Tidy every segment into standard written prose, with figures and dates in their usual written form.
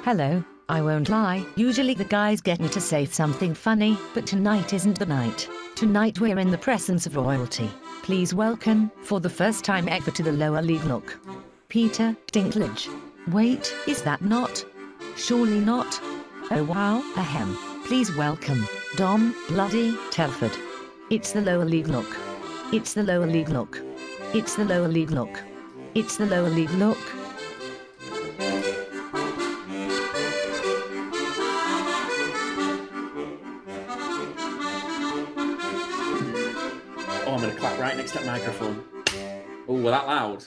Hello, I won't lie. Usually the guys get me to say something funny, but tonight isn't the night. Tonight we're in the presence of royalty. Please welcome, for the first time ever to the lower league look, Peter Dinklage. Wait, is that not? Surely not? Oh wow, ahem. Please welcome, Dom Bloody Telford. It's the lower league look. It's the lower league look. It's the lower league look. It's the lower league look. Oh, I'm going to clap right next to that microphone. Oh, we're that loud?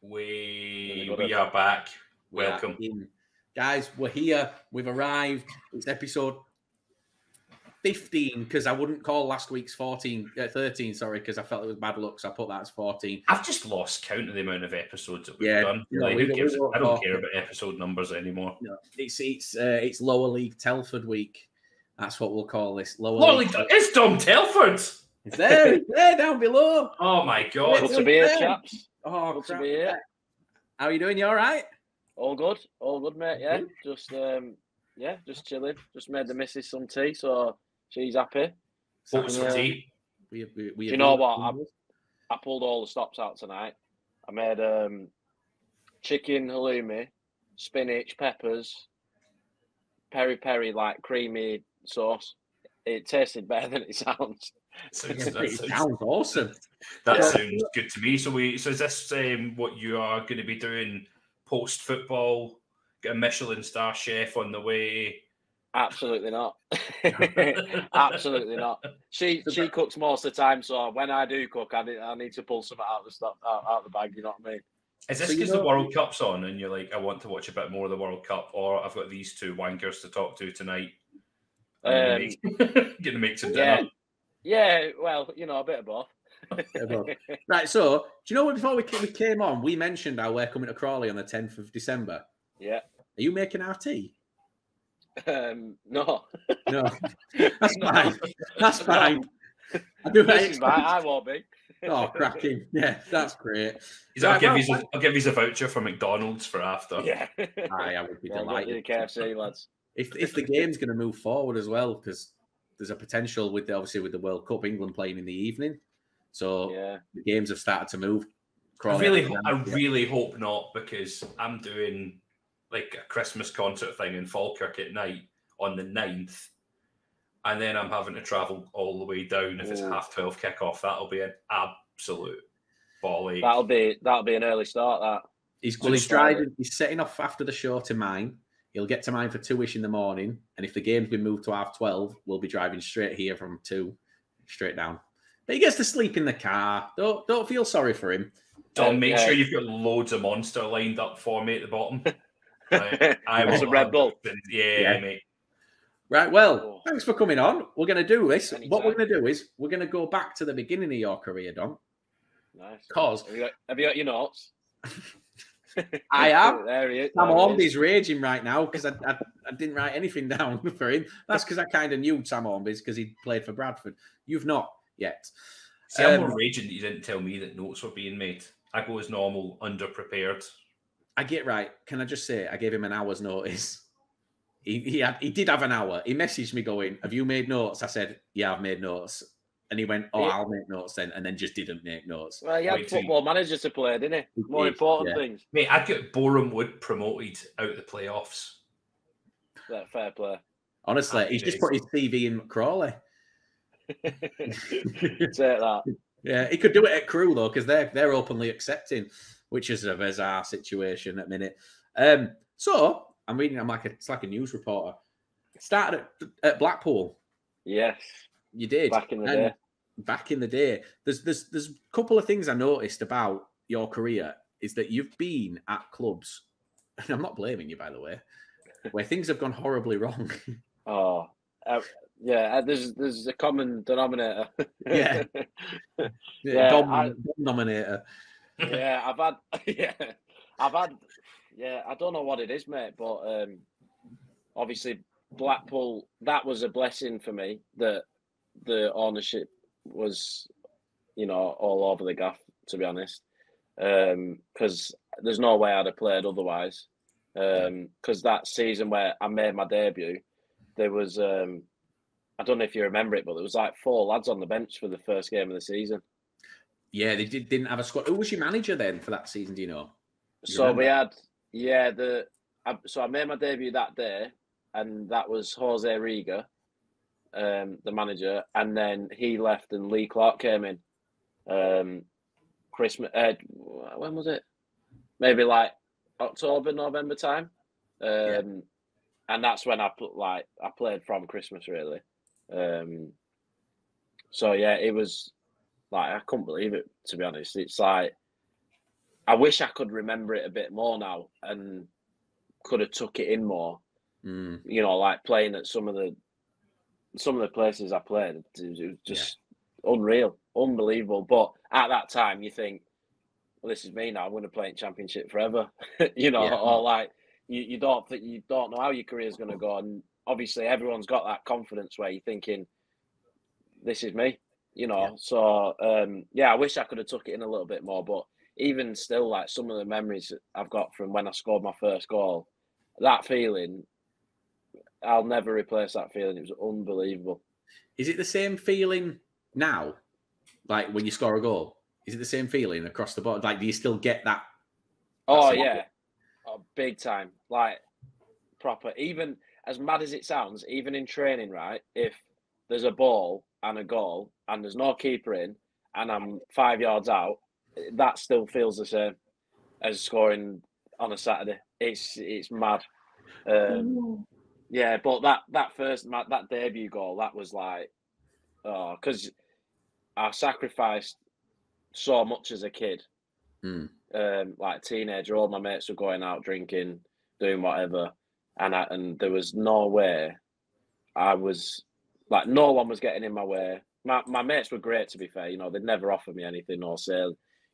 We are back. Welcome. Guys, we're here. We've arrived. It's episode 15, because I wouldn't call last week's 13, sorry, because I felt it was bad luck, so I put that as 14. I've just lost count of the amount of episodes that we've done. No, I don't care about episode numbers anymore. No, it's lower league Telford week. That's what we'll call this. Lower league. It's Dom Telford. It's there. It's there down below. Oh my God. Good to be here, chaps. Oh, good to be here. How are you doing? You all right? All good, mate. Yeah, just chilling. Just made the missus some tea, so she's happy. What's for tea? Do you know what? I pulled all the stops out tonight. I made chicken halloumi, spinach, peppers, peri like creamy sauce. It tasted better than it sounds. Sounds awesome. That sounds good to me. So is this what you are going to be doing post football? Get a Michelin star chef on the way? Absolutely not. Absolutely not. She cooks most of the time, so when I do cook, I need to pull some out of the bag. You know what I mean? Is this because the World Cup's on and you're like, I want to watch a bit more of the World Cup, or I've got these two wankers to talk to tonight? Going to make some dinner. Yeah, well, a bit of both. Right, so do you know what? Before we came on, we mentioned how we're coming to Crawley on the 10th of December. Yeah. Are you making our tea? No. That's fine. That's fine. I won't be. Oh, cracking! Yeah, that's great. I'll give you a voucher for McDonald's for after. Yeah, I would be delighted. KFC lads. If the game's going to move forward as well, because there's a potential with the World Cup, England playing in the evening, so the games have started to move. I really hope not, because I'm doing like a Christmas concert thing in Falkirk at night on the 9th, and then I'm having to travel all the way down if it's 12:30 kickoff. That'll be an absolute volley. That'll be an early start. That he's driving. He's setting off after the show to mine. He'll get to mine for 2-ish in the morning, and if the game's been moved to 12:30, we'll be driving straight here from 2, straight down. But he gets to sleep in the car. Don't feel sorry for him. Don't make sure you've got loads of Monster lined up for me at the bottom. I want some Red Bull. Yeah, mate. Right, well, thanks for coming on. We're going to do this. Anytime. What we're going to do is we're going to go back to the beginning of your career, Dom. Nice. Because have you got your notes? I am. There he is. Sam Hornby's raging right now because I didn't write anything down for him. That's because I kind of knew Sam Hornby's because he played for Bradford. You've not yet. See, I'm more raging that you didn't tell me that notes were being made. I go as normal, underprepared. I get right. Can I just say, I gave him an hour's notice. He did have an hour. He messaged me going, "Have you made notes?" I said, "Yeah, I've made notes." And he went, "Oh, I'll make notes then," and then just didn't make notes. Well, he had Football Manager to play, didn't he? More important things. Mate, I'd get Boreham Wood promoted out of the playoffs. Fair play. Honestly, he's just put his CV in Crawley. Take that. Yeah, he could do it at Crewe though, because they're openly accepting, which is a bizarre situation at the minute. So I'm reading. It's like a news reporter. Started at Blackpool. Yes, you did back in the day. There's a couple of things I noticed about your career is that you've been at clubs, and I'm not blaming you, by the way, where things have gone horribly wrong. Oh, yeah. There's a common denominator. Yeah. Denominator. Yeah, I've had. Yeah, I don't know what it is, mate, but obviously Blackpool, that was a blessing for me that the ownership was, all over the gaff, to be honest, because there's no way I'd have played otherwise. because that season where I made my debut, there was I don't know if you remember it, but there was like 4 lads on the bench for the first game of the season. Yeah, they didn't have a squad. Who was your manager then for that season? Do you know? So we had so I made my debut that day, and that was Jose Riga, the manager, and then he left and Lee Clark came in. Christmas, when was it? Maybe like October, November time. And that's when I played from Christmas really. So yeah, it was like I couldn't believe it, to be honest. It's like I wish I could remember it a bit more now and could have took it in more. You know, like playing at some of the places I played, it was just unreal, unbelievable. But at that time, you think, well, this is me now. I'm going to play in Championship forever, you know, or like you don't know how your career is going to go, and obviously everyone's got that confidence where you're thinking, this is me, you know. Yeah. So I wish I could have took it in a little bit more, but even still, like some of the memories I've got from when I scored my first goal, that feeling, I'll never replace that feeling. It was unbelievable. Is it the same feeling now? Like when you score a goal, is it the same feeling across the board? Like, do you still get that? Oh yeah, big time. Like proper. Even as mad as it sounds, even in training, right? If there's a ball and a goal and there's no keeper in and I'm 5 yards out, that still feels the same as scoring on a Saturday. It's mad. Yeah, but that debut goal, that was like, because I sacrificed so much as a kid. Like teenager, all my mates were going out drinking, doing whatever, and there was no way I was like, no one was getting in my way. My mates were great, to be fair. You know, they'd never offer me anything or say,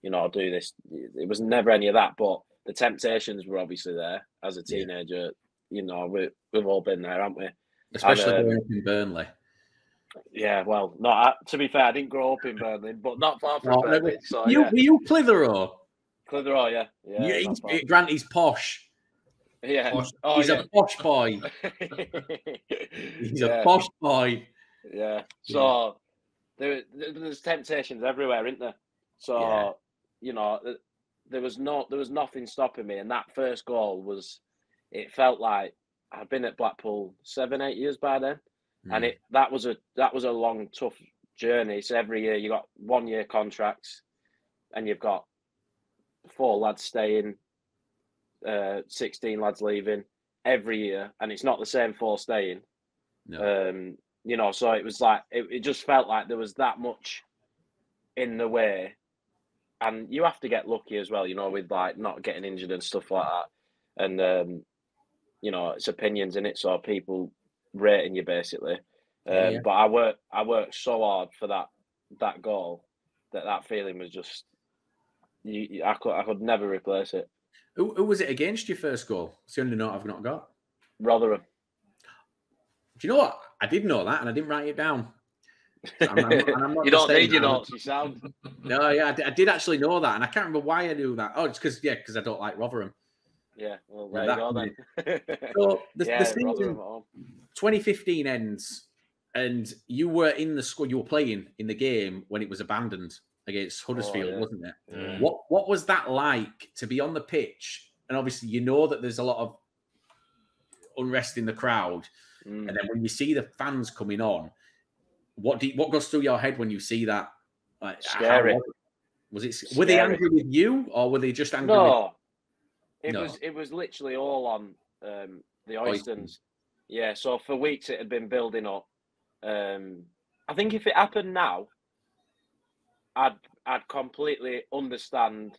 you know, do this. It was never any of that. But the temptations were obviously there as a teenager. Yeah. You know, we've all been there, haven't we? Especially growing up in Burnley. Yeah, well, to be fair, I didn't grow up in Burnley, but not far from Burnley. So, were you Clitheroe? Clitheroe, yeah. Grant, he's posh. Yeah. Posh. He's a posh boy. He's a posh boy. Yeah. So there's temptations everywhere, isn't there? So you know, there was nothing stopping me, and that first goal it felt like I'd been at Blackpool 7-8 years by then, and that was a long, tough journey. So every year you got 1 year contracts, and you've got 4 lads staying, 16 lads leaving every year, and it's not the same 4 staying. No. You know, so it was like it just felt like there was that much in the way, and you have to get lucky as well, you know, with like not getting injured and stuff like that, and you know, it's opinions in it, so people rating you basically. But I worked so hard for that goal that feeling was just I could never replace it. Who was it against your first goal? It's the only note I've not got. Rotherham. Do you know what? I did know that, and I didn't write it down. I'm not you don't need your notes, you sound. No, yeah, I did actually know that, and I can't remember why I knew that. Oh, it's because I don't like Rotherham. Yeah, well, there you go then. So the season 2015 ends, and you were in the squad. You were playing in the game when it was abandoned against Huddersfield, wasn't it? Yeah. What was that like to be on the pitch? And obviously, you know that there's a lot of unrest in the crowd, and then when you see the fans coming on, what goes through your head when you see that? Like, scary. Was it? Scary. Were they angry with you, or were they just angry? No, it was literally all on the Oystons. Yeah, so for weeks it had been building up. I think if it happened now, I'd completely understand.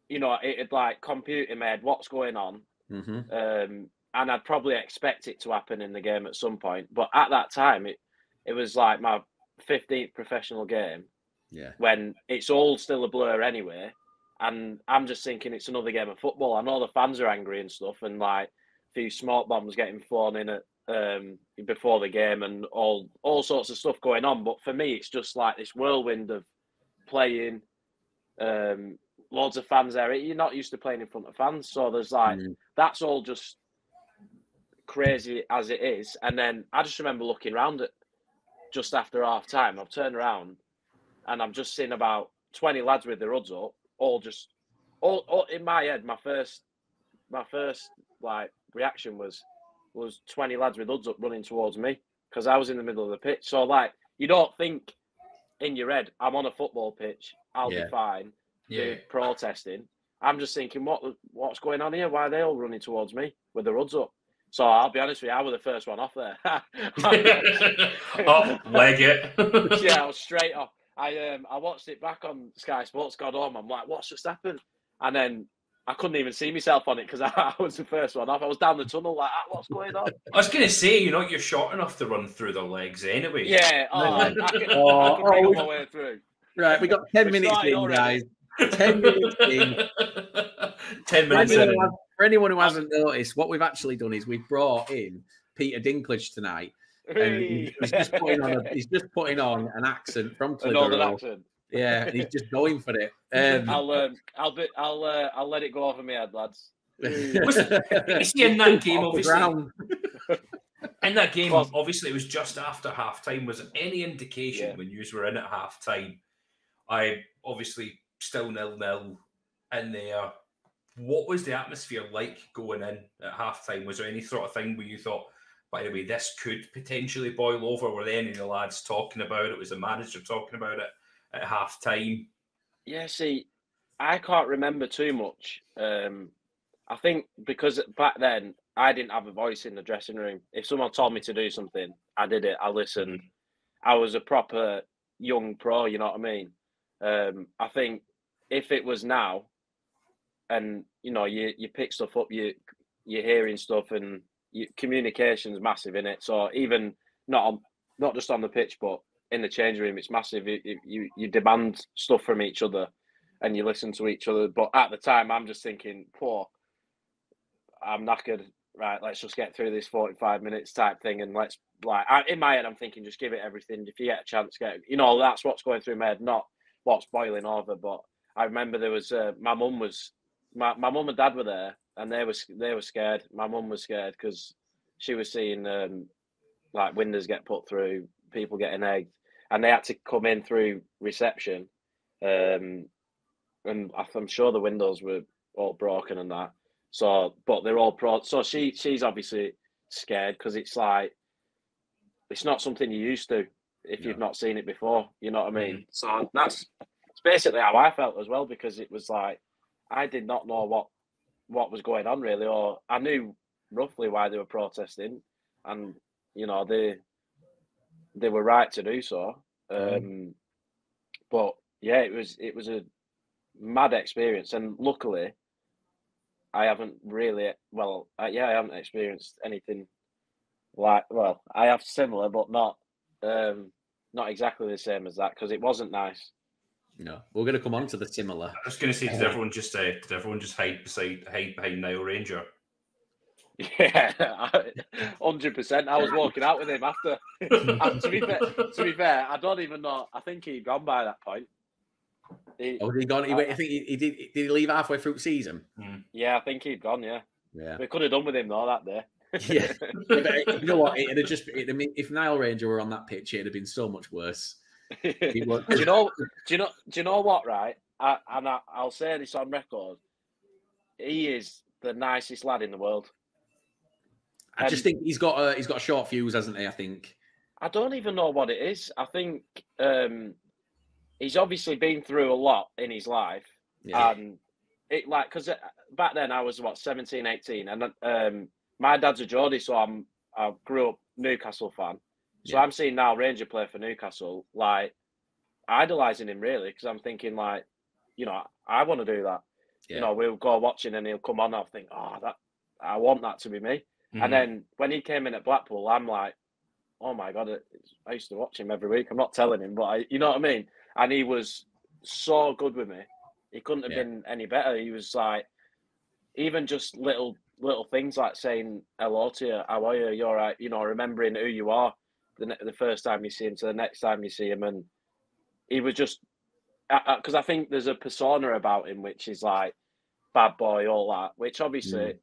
You know, it'd like compute in my head what's going on, and I'd probably expect it to happen in the game at some point. But at that time, it was like my 15th professional game. Yeah. When it's all still a blur anyway, and I'm just thinking it's another game of football. I know the fans are angry and stuff, and like a few smoke bombs getting flown in at before the game, and all sorts of stuff going on. But for me, it's just like this whirlwind of playing, loads of fans there. You're not used to playing in front of fans, so there's like that's all just crazy as it is. And then I just remember looking around at just after half time. I've turned around and I'm just seeing about 20 lads with their hoods up, all in my head. My first like reaction was 20 lads with hoods up running towards me because I was in the middle of the pitch. So like you don't think in your head, I'm on a football pitch, I'll be fine. They're protesting. I'm just thinking, what's going on here? Why are they all running towards me with their hoods up? So I'll be honest with you, I was the first one off there. Leg it. Yeah, I was straight off. I watched it back on Sky Sports, got home. I'm like, what's just happened? And then I couldn't even see myself on it because I was the first one off. I was down the tunnel like, what's going on? I was going to say, you're short enough to run through their legs anyway. Yeah, I could wriggle my way through. Right, we got 10 minutes in, guys. 10 minutes in. 10 minutes in. For anyone who hasn't noticed, what we've actually done is we've brought in Peter Dinklage tonight. And he's just putting on an accent from Clitheroe. Accent. Yeah, and he's just going for it. I'll let it go over my head, lads. See, in that game, obviously. In that game, obviously, it was just after half time. Was there any indication when you were in at half time? I obviously still 0-0 in there. What was the atmosphere like going in at half time? Was there any sort of thing where you thought, by the way, this could potentially boil over? Were there any of the lads talking about it? Was the manager talking about it at half time? Yeah, see, I can't remember too much. I think because back then I didn't have a voice in the dressing room. If someone told me to do something, I did it. I listened. I was a proper young pro, you know what I mean? I think if it was now, and you pick stuff up, you're hearing stuff, and communication's massive in it. So even not just on the pitch, but in the changing room, it's massive. You demand stuff from each other, and you listen to each other. But at the time, I'm just thinking, poor, I'm knackered. Right, let's just get through this 45 minutes type thing, and let's in my head, I'm thinking, just give it everything. If you get a chance, that's what's going through my head, not what's boiling over. But I remember there was my mum and dad were there, and they were scared. My mum was scared because she was seeing windows get put through, people getting egged, and they had to come in through reception, and I'm sure the windows were all broken and that. So, but they're all pro. So she's obviously scared because it's not something you're used to if you've not seen it before. You know what I mean? So it's basically how I felt as well, because it was like I did not know what was going on really, or I knew roughly why they were protesting, and they were right to do so. But yeah, it was a mad experience, and luckily I haven't really I haven't experienced anything I have similar, but not exactly the same as that, because it wasn't nice. No, we're going to come on to the similar. I was going to say, did everyone just hide behind Nile Ranger? Yeah, 100%. I was walking out with him after. To be fair, I don't even know. I think he'd gone by that point. Was he gone? I think he did. Did he leave halfway through the season? Yeah, I think he'd gone. Yeah. We could have done with him though that day. Yeah, but you know what? If Nile Ranger were on that pitch, it'd have been so much worse. Do you know what? Right, I'll say this on record. He is the nicest lad in the world. I just think he's got a short fuse, hasn't he? I think. I don't even know what it is. I think he's obviously been through a lot in his life, and because back then I was 17, 18, and my dad's a Geordie, so I grew up Newcastle fan. So I'm seeing now Ranger play for Newcastle, idolising him really, because I'm thinking I want to do that. Yeah. We'll go watching and he'll come on. I'll think, I want that to be me. Mm-hmm. And then when he came in at Blackpool, I'm like, oh my God, I used to watch him every week. I'm not telling him, but you know what I mean? And he was so good with me. He couldn't have been any better. He was even just little things like saying hello to you, how are you, you're right, remembering who you are the first time you see him to the next time you see him. And he was just because I think there's a persona about him which is like bad boy, all that. Which obviously,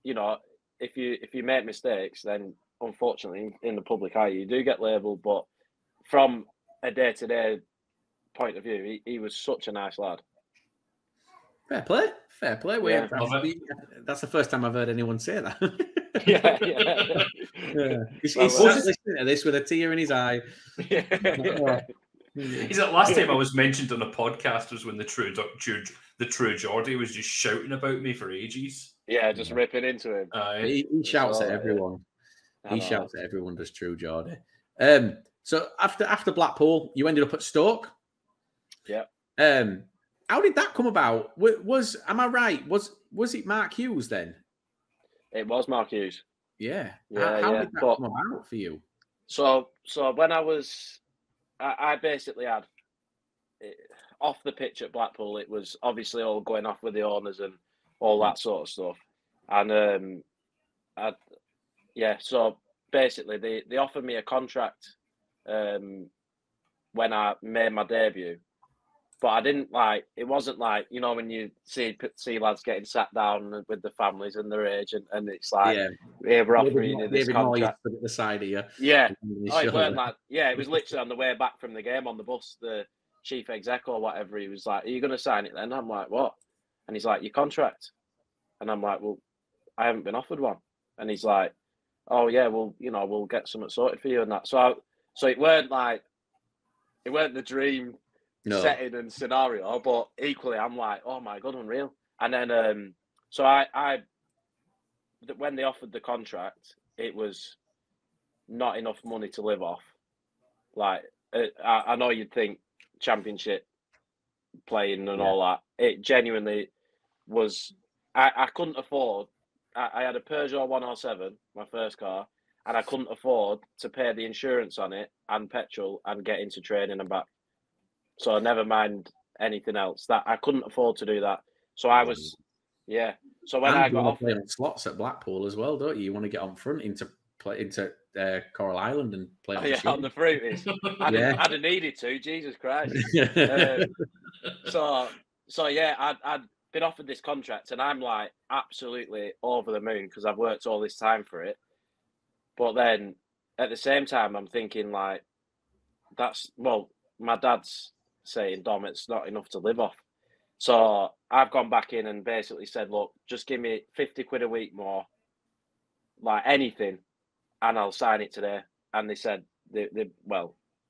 you know, if you make mistakes, then unfortunately in the public eye you do get labelled. But from a day-to-day point of view, he was such a nice lad. Fair play. Yeah. That's the first time I've heard anyone say that. yeah. He's listening to this with a tear in his eye. Is it last time I was mentioned on a podcast was when the true Geordie was just shouting about me for ages. Yeah, just ripping into him. He shouts at everyone. He shouts at everyone. Does true Geordie? So after Blackpool, you ended up at Stoke. Yeah. How did that come about? Am I right? Was it Mark Hughes then? It was Mark Hughes. Yeah. How did that come about for you? So when I basically had off the pitch at Blackpool, it was obviously all going off with the owners and all that sort of stuff. And so basically they offered me a contract when I made my debut. But I didn't it wasn't like, you know, when you see lads getting sat down with the families and their age and it's like, yeah, we're offering you this contract. At the side of you. Yeah. It weren't like, it was literally on the way back from the game on the bus, the chief exec or whatever, he was like, are you going to sign it then? I'm like, what? And he's like, your contract. And I'm like, well, I haven't been offered one. And he's like, oh yeah, well, you know, we'll get something sorted for you and that. So it weren't the dream setting and scenario, but equally I'm like, oh my god, unreal. And then so I when they offered the contract, it was not enough money to live off. Like I know you'd think championship playing and all that. It genuinely was. I couldn't afford. I had a Peugeot 107, my first car, and I couldn't afford to pay the insurance on it and petrol and get into training and back. So never mind anything else. That I couldn't afford to do that. So I was, So when I got off, play on slots at Blackpool as well, don't you? You want to get on front into Coral Island and play on the on the fruities. I'd have needed to. Jesus Christ. I'd been offered this contract, and I'm like absolutely over the moon because I've worked all this time for it. But then at the same time, I'm thinking like, my dad's saying, Dom, it's not enough to live off. So I've gone back in and basically said, look, just give me 50 quid a week more, like anything, and I'll sign it today. And they said,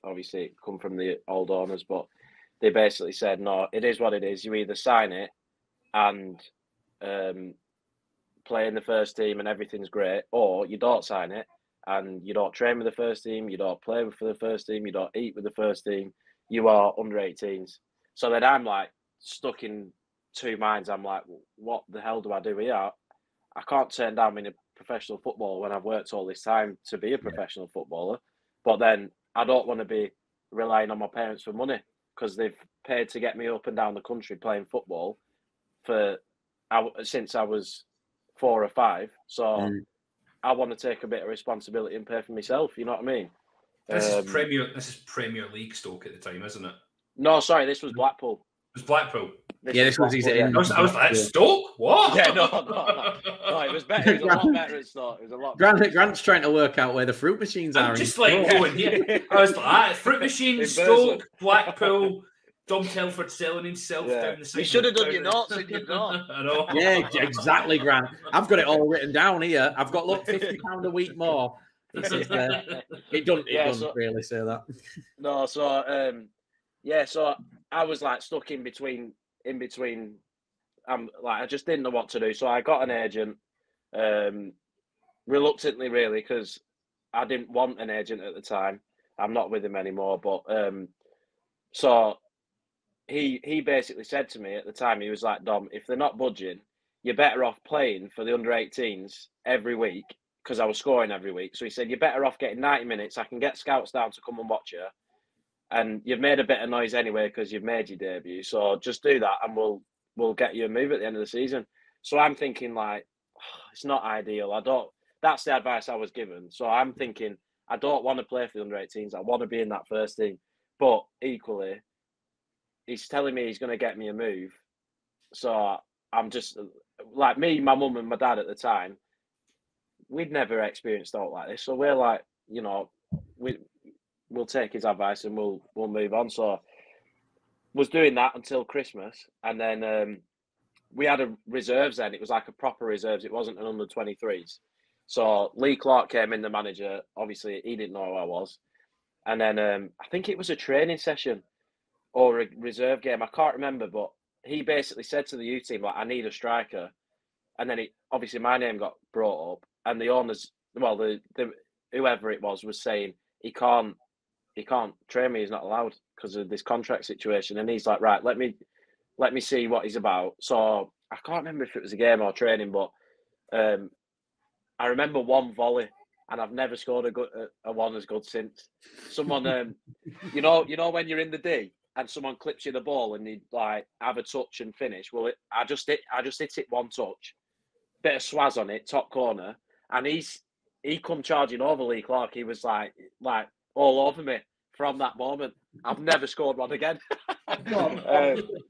obviously it come from the old owners, but they basically said, no, it is what it is. You either sign it and play in the first team and everything's great, or you don't sign it and you don't train with the first team, you don't play for the first team, you don't eat with the first team, you are under 18s. So then I'm like stuck in two minds. I'm like, what the hell do I do here? I can't turn down being a professional footballer when I've worked all this time to be a professional footballer. But then I don't want to be relying on my parents for money because they've paid to get me up and down the country playing football since I was 4 or 5. So I want to take a bit of responsibility and pay for myself. You know what I mean? This is Premier League Stoke at the time, isn't it? No, sorry, this was Blackpool. It was Blackpool. This was his. I was like, Stoke? What? Yeah, no. It was better. It was a lot better than Stoke. It was a lot better. Grant's trying to work out where the fruit machines are. I'm just like going here. I was like, fruit machines, Stoke, Blackpool, Dom Telford selling himself down the side. You should have done your notes in your note. I know. Yeah, exactly, Grant. I've got it all written down here. I've got, look, £50 a week more. It doesn't really say that. No, so so I was like stuck in between. I just didn't know what to do. So I got an agent, reluctantly, really, because I didn't want an agent at the time. I'm not with him anymore. But so he basically said to me at the time, he was like, Dom, if they're not budging, you're better off playing for the under-18s every week, because I was scoring every week. So he said, you're better off getting 90 minutes. I can get scouts down to come and watch you. And you've made a bit of noise anyway because you've made your debut. So just do that and we'll get you a move at the end of the season. So I'm thinking like, it's not ideal. That's the advice I was given. So I'm thinking, I don't want to play for the under-18s. I want to be in that first team. But equally, he's telling me he's going to get me a move. So I'm just like me, my mum and my dad at the time. We'd never experienced thought like this, so we're like, we'll take his advice and we'll move on. So was doing that until Christmas, and then we had a reserves. Then it was like a proper reserves. It wasn't an under 23s. So Lee Clark came in, the manager. Obviously, he didn't know who I was, and then I think it was a training session or a reserve game. I can't remember, but he basically said to the U team, like, I need a striker. And then obviously my name got brought up, and the owners, well, the whoever it was saying he can't train me. He's not allowed because of this contract situation. And he's like, right, let me see what he's about. So I can't remember if it was a game or training, but I remember one volley, and I've never scored a one as good since. Someone, you know when you're in the D and someone clips you the ball and you like have a touch and finish. Well, I just hit it one touch, bit of swaz on it, top corner, and he come charging over Lee Clark. He was like all over me from that moment. I've never scored one again.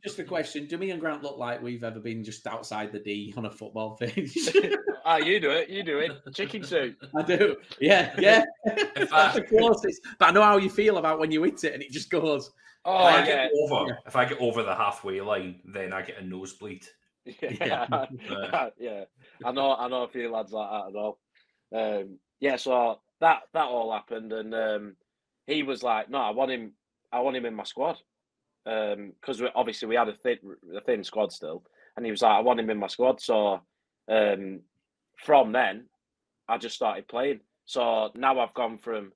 Just a question: do me and Grant look like we've ever been just outside the D on a football pitch? You do it. Chicken soup. I do. Yeah. That's the closest. But I know how you feel about when you hit it and it just goes. Oh, if I get over the halfway line, then I get a nosebleed. Yeah. I know a few lads like that as well. So that all happened, and he was like, "No, I want him in my squad," because obviously we had a thin squad still, and he was like, "I want him in my squad." So from then, I just started playing. So now I've gone from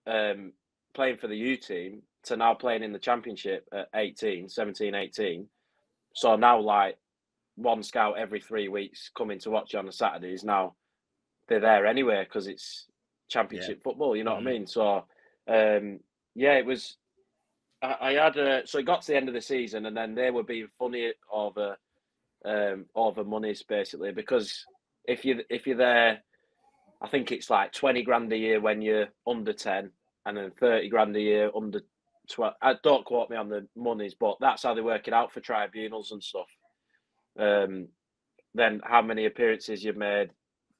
playing for the U team to now playing in the Championship at 17, 18. So now, like, one scout every 3 weeks coming to watch you on the Saturdays. Now they're there anyway because it's Championship football. You know what I mean? So it was. I had so it got to the end of the season, and then they were being funny over monies basically, because if you're there, I think it's like 20 grand a year when you're under 10, and then 30 grand a year under 12. Don't quote me on the monies, but that's how they work it out for tribunals and stuff. Then how many appearances you've made,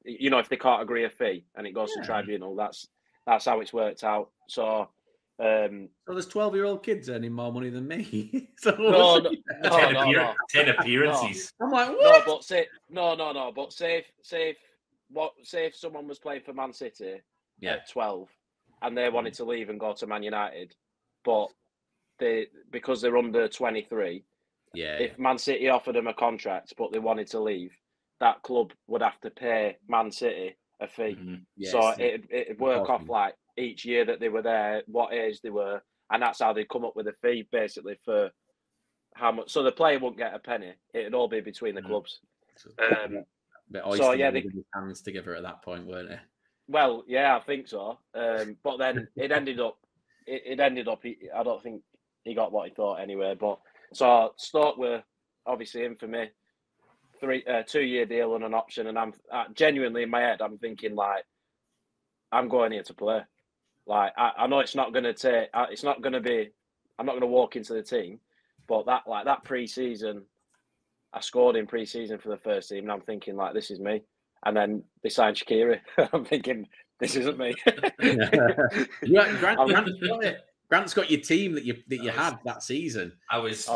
if they can't agree a fee and it goes to tribunal, that's how it's worked out. So there's 12-year-old kids earning more money than me. So no. 10 appearances. No. I'm like, what? But say if someone was playing for Man City at 12 and they wanted to leave and go to Man United, but because they're under 23, if Man City offered them a contract but they wanted to leave, that club would have to pay Man City a fee. Mm-hmm. Yes. So it'd work off like each year that they were there, what age they were, and that's how they come up with a fee basically for how much. So the player won't get a penny; it'd all be between the clubs. They hands together at that point, weren't they? Well, yeah, I think so. But then it ended up. I don't think he got what he thought anyway. But so Stoke were obviously in for me. 2-year deal and an option, and I'm genuinely in my head, I'm thinking like, I'm going here to play. Like I know it's not going to take. It's not going to be. I'm not going to walk into the team, but that pre-season, I scored in pre-season for the first team, and I'm thinking like, this is me. And then they signed Shaqiri. I'm thinking, this isn't me. Grant's got your team that you had that season. I was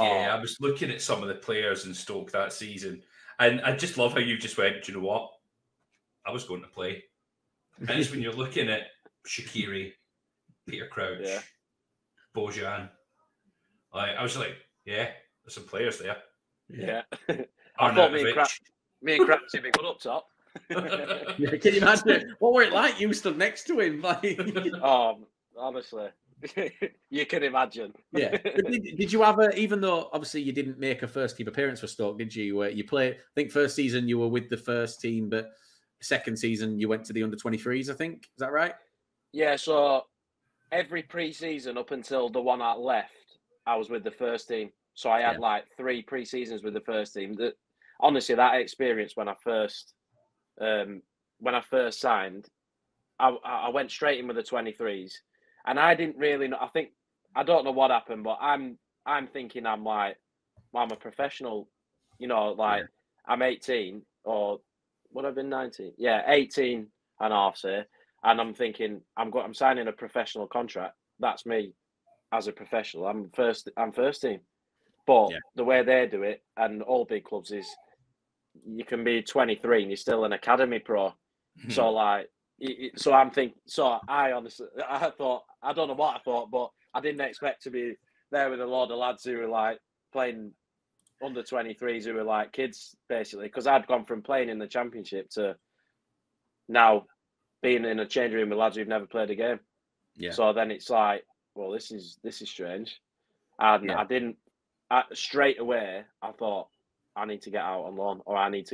looking at some of the players in Stoke that season, and I just love how you just went, do you know what? I was going to play. And it's when you're looking at Shaqiri, Peter Crouch, Bojan. I was like, yeah, there's some players there. Yeah. I thought me and Crouch would be good up top. Can you imagine? What were it like? You stood next to him. Like, honestly, you can imagine. Yeah. Did you have even though obviously you didn't make a first team appearance for Stoke, did you? You played. I think first season you were with the first team, but second season you went to the under 23s. I think, is that right? Yeah. So every pre-season up until the one I left, I was with the first team. So I had like 3 pre-seasons with the first team. Honestly, that experience when I first signed, I went straight in with the 23s, and I didn't really know. I don't know what happened, but I'm I'm thinking I'm like, well, I'm a professional, you know, like I'm 18 or would I've been 19? Yeah, 18 and a half, say. And I'm thinking I'm signing a professional contract. That's me as a professional. I'm first team. But the way they do it, and all big clubs, is you can be 23 and you're still an academy pro. So like, so I'm thinking. So I thought, I don't know what I thought, but I didn't expect to be there with a load of lads who were like playing under 23s who were like kids basically, because I'd gone from playing in the championship to now being in a change room with lads who've never played a game. Yeah. So then it's like, well, this is strange, and straight away I thought I need to get out on loan, or I need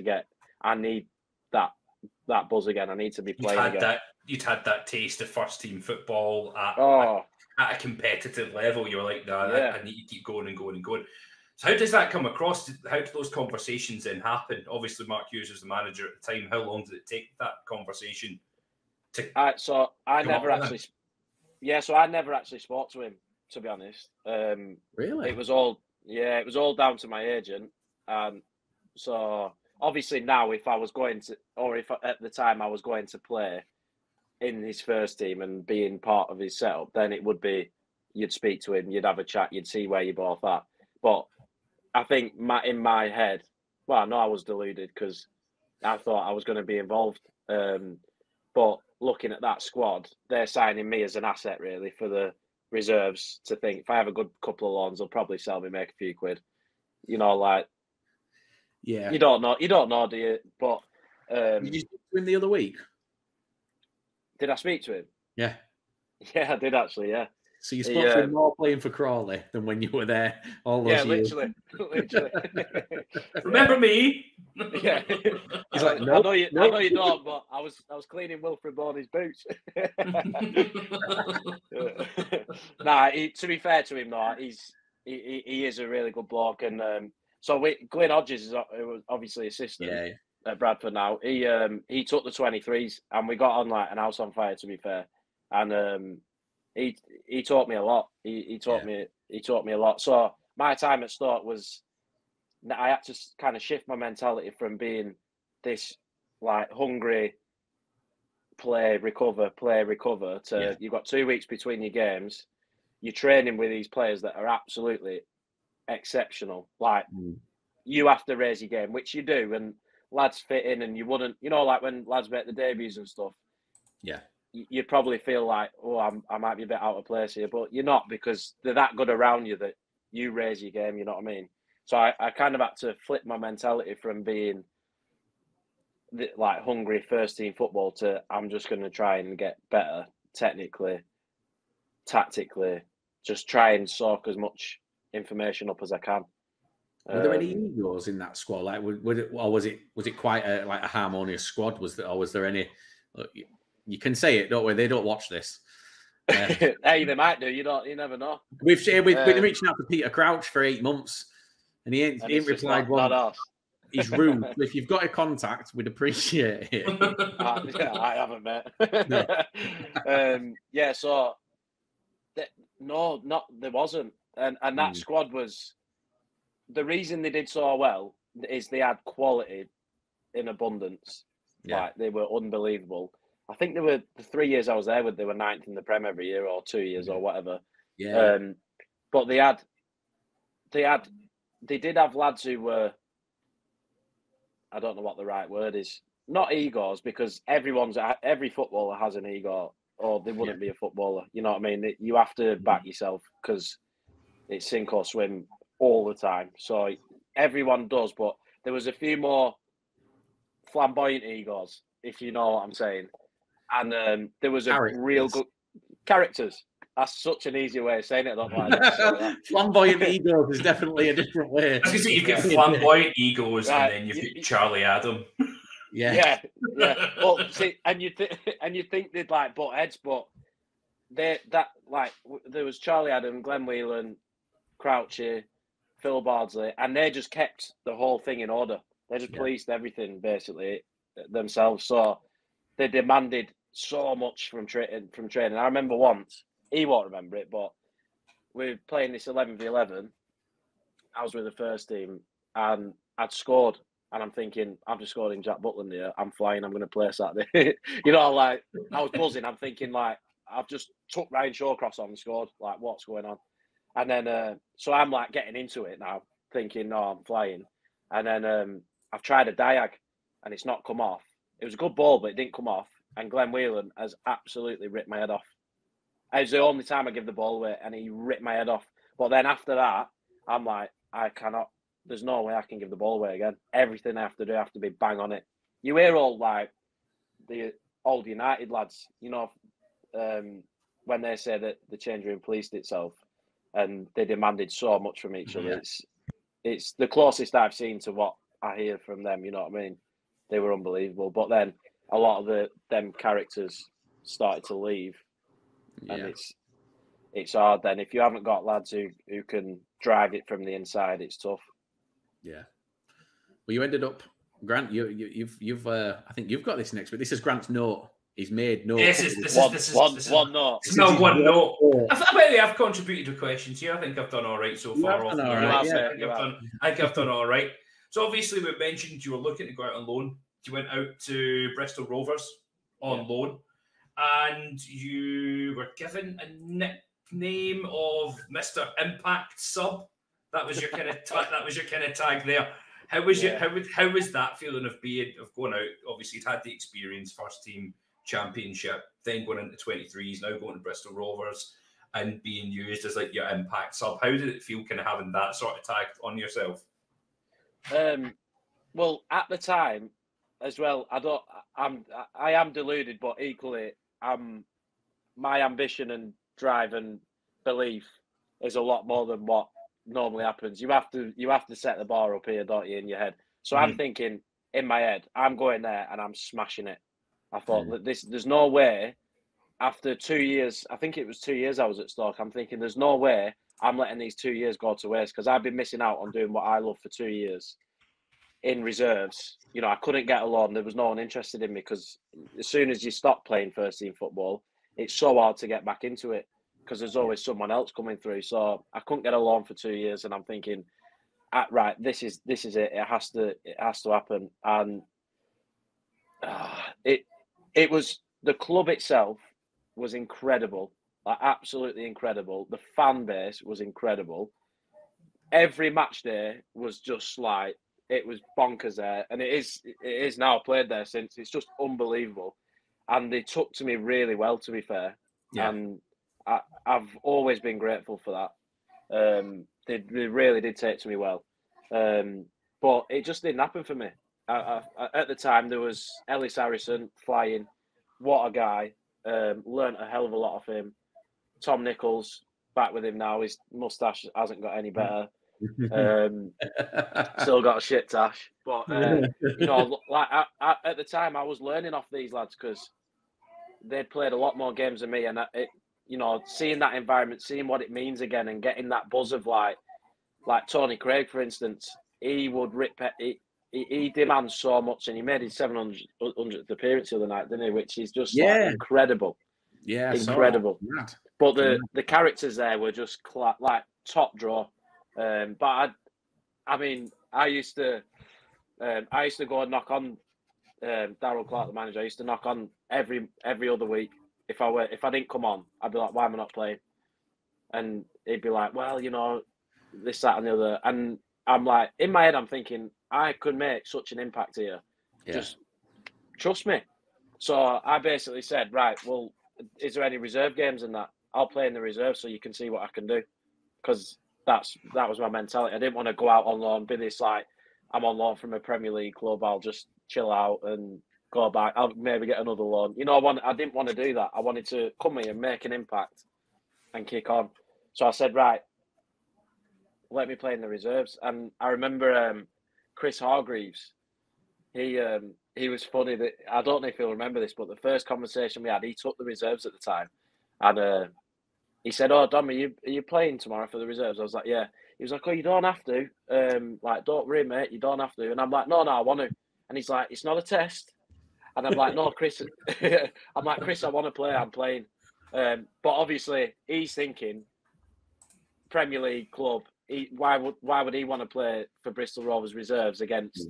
that buzz again. I need to be playing again. You'd had that taste of first team football at a competitive level. You were like, no, I need to keep going and going and going. So how does that come across? How do those conversations then happen? Obviously, Mark Hughes was the manager at the time. How long did it take that conversation to? So I never actually spoke to him, to be honest. Really? It was all down to my agent. So obviously now, if I was going to, or if at the time I was going to play in his first team and being part of his setup, then it would be, you'd speak to him, you'd have a chat, you'd see where you're both at. But I think in my head, well, no, I was deluded because I thought I was going to be involved. But looking at that squad, they're signing me as an asset, really, for the reserves, to think if I have a good couple of loans, they'll probably sell me, make a few quid. You know, like, you don't know, do you? But did you speak to him the other week? Did I speak to him? Yeah. Yeah, I did actually, yeah. So you spoke to him more playing for Crawley than when you were there all those years. Literally. Remember me? Yeah. He's like, I know you don't, but I was cleaning Wilfred Boney's boots. To be fair to him, though, he is a really good bloke, and so Glyn Hodges is obviously assistant at Bradford now. He took the 23s, and we got on like an house on fire, to be fair, and he taught me a lot. He taught me a lot. So my time at Stoke was, I had to kind of shift my mentality from being this like hungry play recover to you've got 2 weeks between your games. You're training with these players that are absolutely exceptional. Like you have to raise your game, which you do, and lads fit in, and you wouldn't, you know, like when lads make the debuts and stuff. Yeah. You probably feel like, I might be a bit out of place here, but you're not, because they're that good around you that you raise your game, you know what I mean? So I kind of had to flip my mentality from being like hungry first team football to I'm just going to try and get better technically, tactically, just try and soak as much information up as I can. Were there any egos in that squad? Like, was it quite a harmonious squad? Was there any? You can say it, don't we? They don't watch this. Hey, they might do. You never know. We've been reaching out to Peter Crouch for 8 months, and he ain't replied one. He's rude. If you've got a contact, we'd appreciate it. I haven't, mate. No. So there wasn't, and that squad was, the reason they did so well is they had quality in abundance. Yeah. Like, they were unbelievable. I think they were, the 3 years I was there, they were 9th in the Prem every year, or 2 years or whatever. Yeah. But they did have lads who were, I don't know what the right word is, not egos, because every footballer has an ego, or they wouldn't be a footballer. You know what I mean? You have to back yourself, because it's sink or swim all the time. So everyone does, but there was a few more flamboyant egos, if you know what I'm saying. And there was a real good characters. That's such an easy way of saying it. I don't like that. Flamboyant egos is definitely a different way. I was you've got flamboyant egos, and then you've got Charlie Adam. Yeah. Well, see, and you think they'd like butt heads, but there was Charlie Adam, Glenn Whelan, Crouchy, Phil Bardsley, and they just kept the whole thing in order. They just policed everything basically themselves. So they demanded so much from training. I remember once, he won't remember it, but we were playing this 11v11, I was with the first team and I'd scored. And I'm thinking, I've just scored in Jack Butland here. I'm flying. I'm going to play Saturday. You know, like, I was buzzing. I'm thinking, like, I've just took Ryan Shawcross on and scored. Like, what's going on? And then, so I'm, like, getting into it now, thinking, no, I'm flying. And then I've tried a diag, and it's not come off. It was a good ball, but it didn't come off. And Glenn Whelan has absolutely ripped my head off. It was the only time I give the ball away, and he ripped my head off. But then after that, I'm like, I cannot. There's no way I can give the ball away again. Everything I have to do, I have to be bang on it. You hear all like the old United lads, you know, when they say that the change room policed itself and they demanded so much from each other. It's the closest I've seen to what I hear from them. You know what I mean? They were unbelievable. But then a lot of them characters started to leave, and it's hard. Then if you haven't got lads who can drive it from the inside, it's tough. Yeah. Well, you ended up, Grant. You've I think you've got this next, but this is Grant's note. He's made notes. This is one note. It's not one note. I bet I've contributed to questions here. I think I've done all right so far. I think I've done all right. So obviously we mentioned you were looking to go out on loan. You went out to Bristol Rovers on loan, and you were given a nickname of Mr. Impact Sub. That was your kind of tag there. How was how was that feeling of going out? Obviously, you'd had the experience, first team championship, then going into 23s, now going to Bristol Rovers, and being used as like your impact sub. How did it feel, kind of having that sort of tag on yourself? Well, at the time, as well, I am deluded, but equally, my ambition and drive and belief is a lot more than what normally happens. You have to set the bar up here, don't you, in your head? So I'm thinking in my head, I'm going there and I'm smashing it. I thought that there's no way. After 2 years, I think it was 2 years I was at Stoke. I'm thinking there's no way I'm letting these 2 years go to waste, because I've been missing out on doing what I love for 2 years in reserves. You know, I couldn't get a loan. There was no one interested in me, because as soon as you stop playing first team football, it's so hard to get back into it, because there's always someone else coming through. So I couldn't get a loan for 2 years, and I'm thinking, right, this is it. It has to happen. And it was, the club itself was incredible, like absolutely incredible. The fan base was incredible. Every match day was just like, it was bonkers there, and it is now. I played there since. It's just unbelievable, and they took to me really well, to be fair. And I've always been grateful for that. They really did take to me well, but it just didn't happen for me. At the time, there was Ellis Harrison flying. What a guy! Learned a hell of a lot of him. Tom Nichols, back with him now. His moustache hasn't got any better. Still got a shit tash, but you know, like at the time, I was learning off these lads because they'd played a lot more games than me, and you know, seeing that environment, seeing what it means again, and getting that buzz of like Tony Craig, for instance, he would rip. He demands so much, and he made his 700th appearance the other night, didn't he? Which is just like incredible. Yeah, incredible. But the characters there were just like top draw. But I mean, I used to go and knock on Darryl Clark, the manager. I used to knock on every other week. If I didn't come on, I'd be like, "Why am I not playing?" And he'd be like, "Well, you know, this, that, and the other." And I'm like, in my head, I'm thinking, I could make such an impact here. Yeah. Just trust me. So I basically said, right, well, is there any reserve games in that? I'll play in the reserve so you can see what I can do. Because that was my mentality. I didn't want to go out on loan, be this like, I'm on loan from a Premier League club, I'll just chill out and go back. I'll maybe get another loan. You know, I didn't want to do that. I wanted to come here and make an impact and kick on. So I said, right, let me play in the reserves. And I remember Chris Hargreaves, he was funny. That I don't know if he'll remember this, but the first conversation we had, he took the reserves at the time. And he said, "Oh, Dom, are you playing tomorrow for the reserves?" I was like, "Yeah." He was like, "Oh, you don't have to. Like, don't worry, mate. You don't have to." And I'm like, "No, I want to." And he's like, "It's not a test." And I'm like, "No, Chris." I'm like, "Chris, I want to play. I'm playing." But obviously, he's thinking Premier League club. why would he want to play for Bristol Rovers reserves against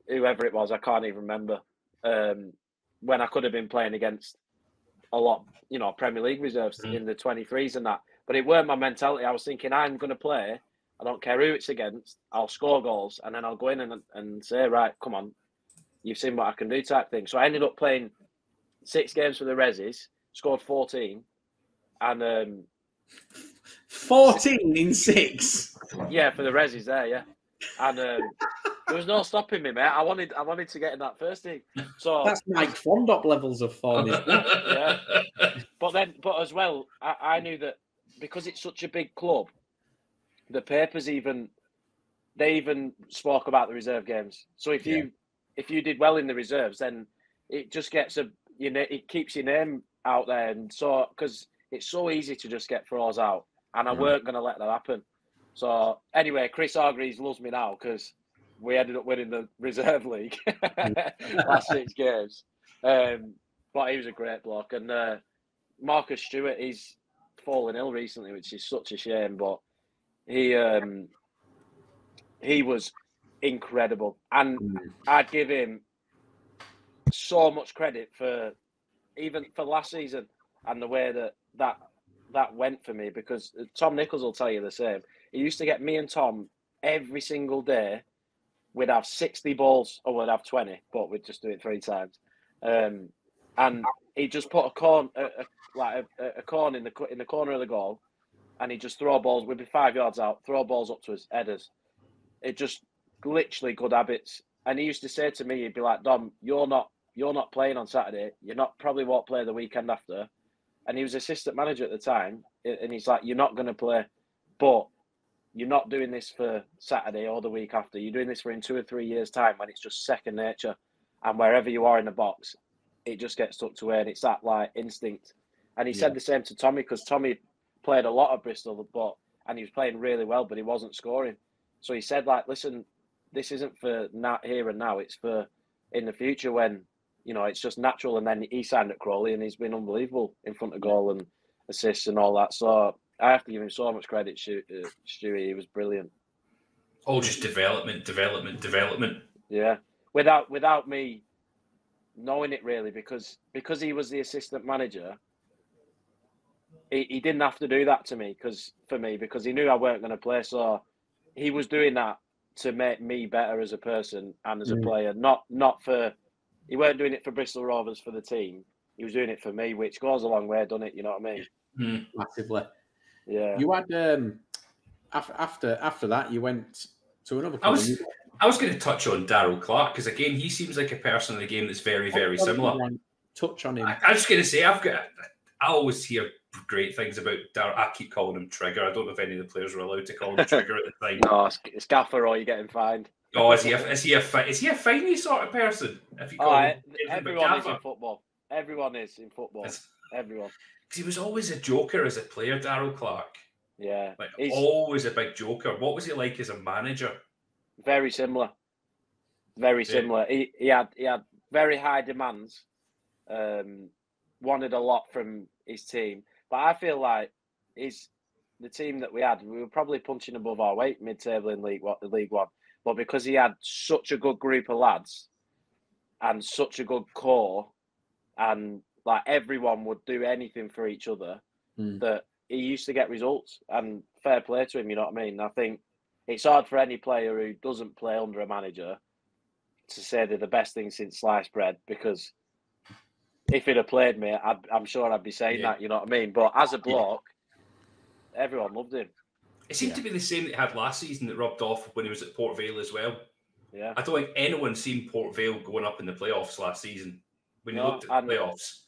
whoever it was? I can't even remember. When I could have been playing against a lot, Premier League reserves in the 23s and that. But it weren't my mentality. I was thinking, I'm going to play. I don't care who it's against. I'll score goals, and then I'll go in and say, right, come on, you've seen what I can do type thing. So I ended up playing 6 games for the Resis, scored 14, and 14 in 6. Yeah, for the Resis there, yeah. And there was no stopping me, mate. I wanted to get in that first team. So that's Mike Fondop levels of form, isn't it? Yeah. But as well, I knew that because it's such a big club, the papers even spoke about the reserve games. So if you did well in the reserves, then it just gets it keeps your name out there, and so because it's so easy to just get throws out, and I weren't going to let that happen. So anyway, Chris Hargreaves loves me now because we ended up winning the reserve league last 6 games. But he was a great bloke, and Marcus Stewart, he's fallen ill recently, which is such a shame. But he was incredible, and I'd give him so much credit for even for last season and the way that went for me, because Tom Nichols will tell you the same. He used to get me and Tom every single day. We'd have 60 balls, or we'd have 20, but we'd just do it 3 times. And he just put a corn in the corner of the goal, and he'd just throw balls. We'd be 5 yards out, throw balls up to us, headers. It just literally good habits. And he used to say to me, he'd be like, Dom, you're not playing on Saturday. Probably won't play the weekend after. And he was assistant manager at the time, and he's like, you're not going to play, but you're not doing this for Saturday or the week after. You're doing this for in 2 or 3 years' time when it's just second nature. And wherever you are in the box, it just gets tucked away, and it's that like instinct. And he said the same to Tommy, because Tommy played a lot at Bristol, and he was playing really well, but he wasn't scoring. So he said, like, listen, this isn't for here and now. It's for in the future when, it's just natural. And then he signed at Crawley, and he's been unbelievable in front of goal and assists and all that. So I have to give him so much credit, Stewie. He was brilliant. All just development. Yeah, without me knowing it really, because he was the assistant manager. He didn't have to do that to me because he knew I weren't going to play. So he was doing that to make me better as a person and as a player. Not for. He weren't doing it for Bristol Rovers for the team. He was doing it for me, which goes a long way, doesn't it? You know what I mean? Massively. Yeah. You had after that, you went to another club. I was going to touch on Darryl Clark, because again, he seems like a person in the game that's very, very similar. Touch on him. I was going to say, I always hear great things about Darryl. I keep calling him Trigger. I don't know if any of the players were allowed to call him Trigger at the time. No, it's Gaffer, or you're getting fined. Oh, is he a finey sort of person? If you call him everyone is in football. Everyone is in football. Everyone. Because he was always a joker as a player, Darryl Clark. Yeah, he's always a big joker. What was he like as a manager? Very similar. Very similar. He had very high demands. Wanted a lot from his team, but I feel like the team that we had, we were probably punching above our weight mid-table in League One. But because he had such a good group of lads and such a good core, and like everyone would do anything for each other, that he used to get results. And fair play to him, you know what I mean? I think it's hard for any player who doesn't play under a manager to say they're the best thing since sliced bread, because if he'd have played me, I'm sure I'd be saying that, you know what I mean? But as a bloke, everyone loved him. It seemed to be the same that he had last season that rubbed off when he was at Port Vale as well. Yeah, I don't think anyone seen Port Vale going up in the playoffs last season when you looked at the playoffs.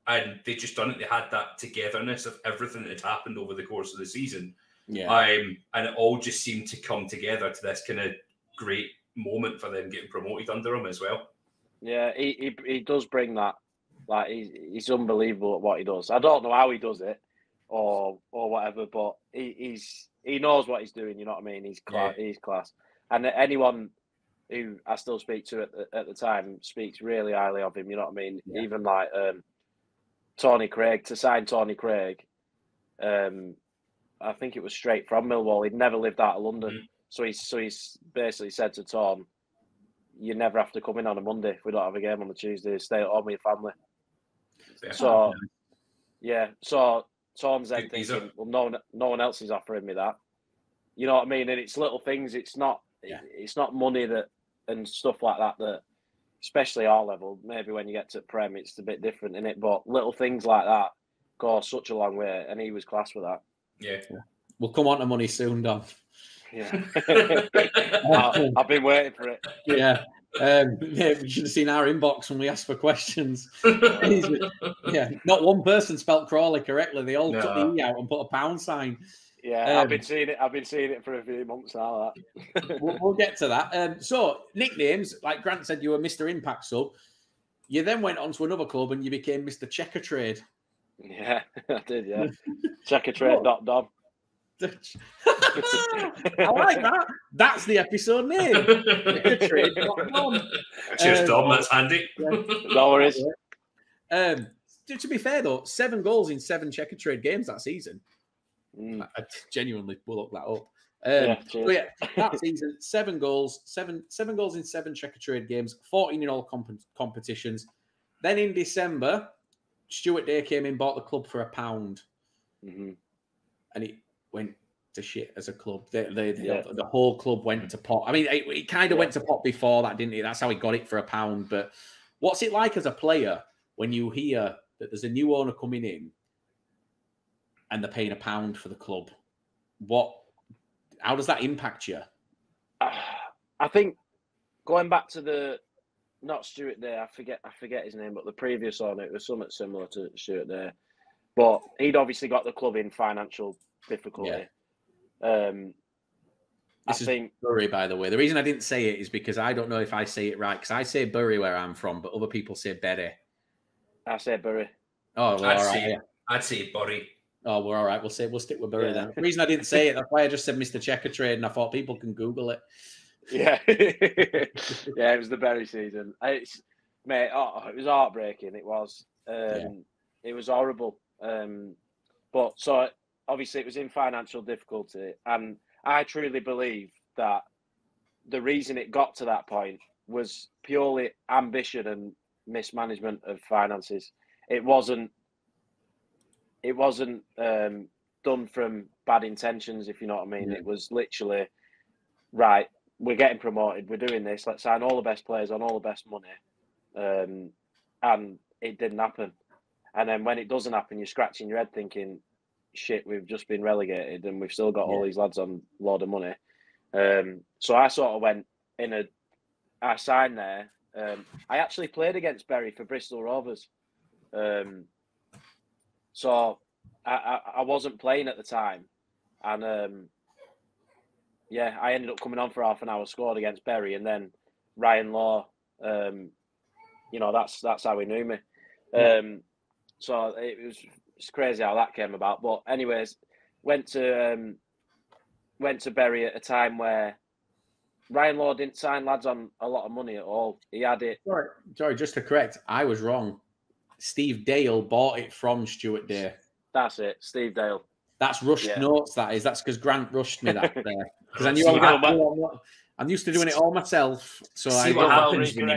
And they just done it. They had that togetherness of everything that had happened over the course of the season. Yeah. And it all just seemed to come together to this kind of great moment for them getting promoted under him as well. Yeah, he does bring that. Like, he's unbelievable at what he does. I don't know how he does it or whatever, but he knows what he's doing, you know what I mean? He's class. Yeah. He's class. And anyone who I still speak to at the time speaks really highly of him, you know what I mean? Yeah. Even like Tony Craig, to sign Tony Craig, I think it was straight from Millwall. He'd never lived out of London, so he's basically said to Tom, "You never have to come in on a Monday if we don't have a game on the Tuesday. Stay at home with your family." Yeah. So so Tom's then Good thinking, geezer. "Well, no one else is offering me that." You know what I mean? And it's little things. It's not money that and stuff like that. Especially our level, maybe when you get to Prem, it's a bit different in it. But little things like that go such a long way, and he was class with that. Yeah. We'll come on to money soon, Don. Yeah, I've been waiting for it. Yeah. We should have seen our inbox when we asked for questions. Not one person spelt Crawley correctly. They all took the E out and put a pound sign. Yeah, I've been seeing it for a few months now. We'll get to that. So nicknames, like Grant said, you were Mr. Impact sub. You then went on to another club and you became Mr. Checker Trade. Yeah, I did. Yeah, checkertrade.dom. I like that. That's the episode name. Checkertrade.dom. Cheers, Dom. That's handy. No worries. To be fair though, 7 goals in 7 Checker Trade games that season. I genuinely will look that up. That season, 7 goals, seven goals in 7 Checker Trade games, 14 in all competitions. Then in December, Stuart Day came in, bought the club for £1, and it went to shit as a club. The whole club went to pot. I mean, it kind of went to pot before that, didn't it? That's how he got it for £1. But what's it like as a player when you hear that there's a new owner coming in and they're paying £1 for the club? How does that impact you? I think going back to not Stuart Day, I forget his name, but the previous owner, it was something similar to Stuart Day. But he'd obviously got the club in financial difficulty. This is Bury, by the way. The reason I didn't say it is because I don't know if I say it right, because I say Bury where I'm from, but other people say Berry. I say Bury. Oh, well, all right. I'd say Bury. Oh, we're all right. We'll stick with Bury then. The reason I didn't say it, that's why I just said Mr. Checker Trade, and I thought people can Google it. Yeah, it was the Bury season. It was heartbreaking. It was. It was horrible. But so obviously it was in financial difficulty, and I truly believe that the reason it got to that point was purely ambition and mismanagement of finances. It wasn't done from bad intentions, if you know what I mean. It was literally, right, we're getting promoted, we're doing this, let's sign all the best players on all the best money. And it didn't happen. And then when it doesn't happen, you're scratching your head thinking, shit, we've just been relegated and we've still got all these lads on a load of money. So I sort of went I signed there. I actually played against Bury for Bristol Rovers. So I wasn't playing at the time. And I ended up coming on for half an hour, scored against Bury, and then Ryan Law, that's how he knew me. So it's crazy how that came about. But anyways, went to Bury at a time where Ryan Law didn't sign lads on a lot of money at all. He had it. Sorry, just to correct, I was wrong. Steve Dale bought it from Stuart Day. That's it, Steve Dale. That's rushed notes, that is. That's because Grant rushed me that there. Because I knew I'm used to doing it all myself. So see what happens when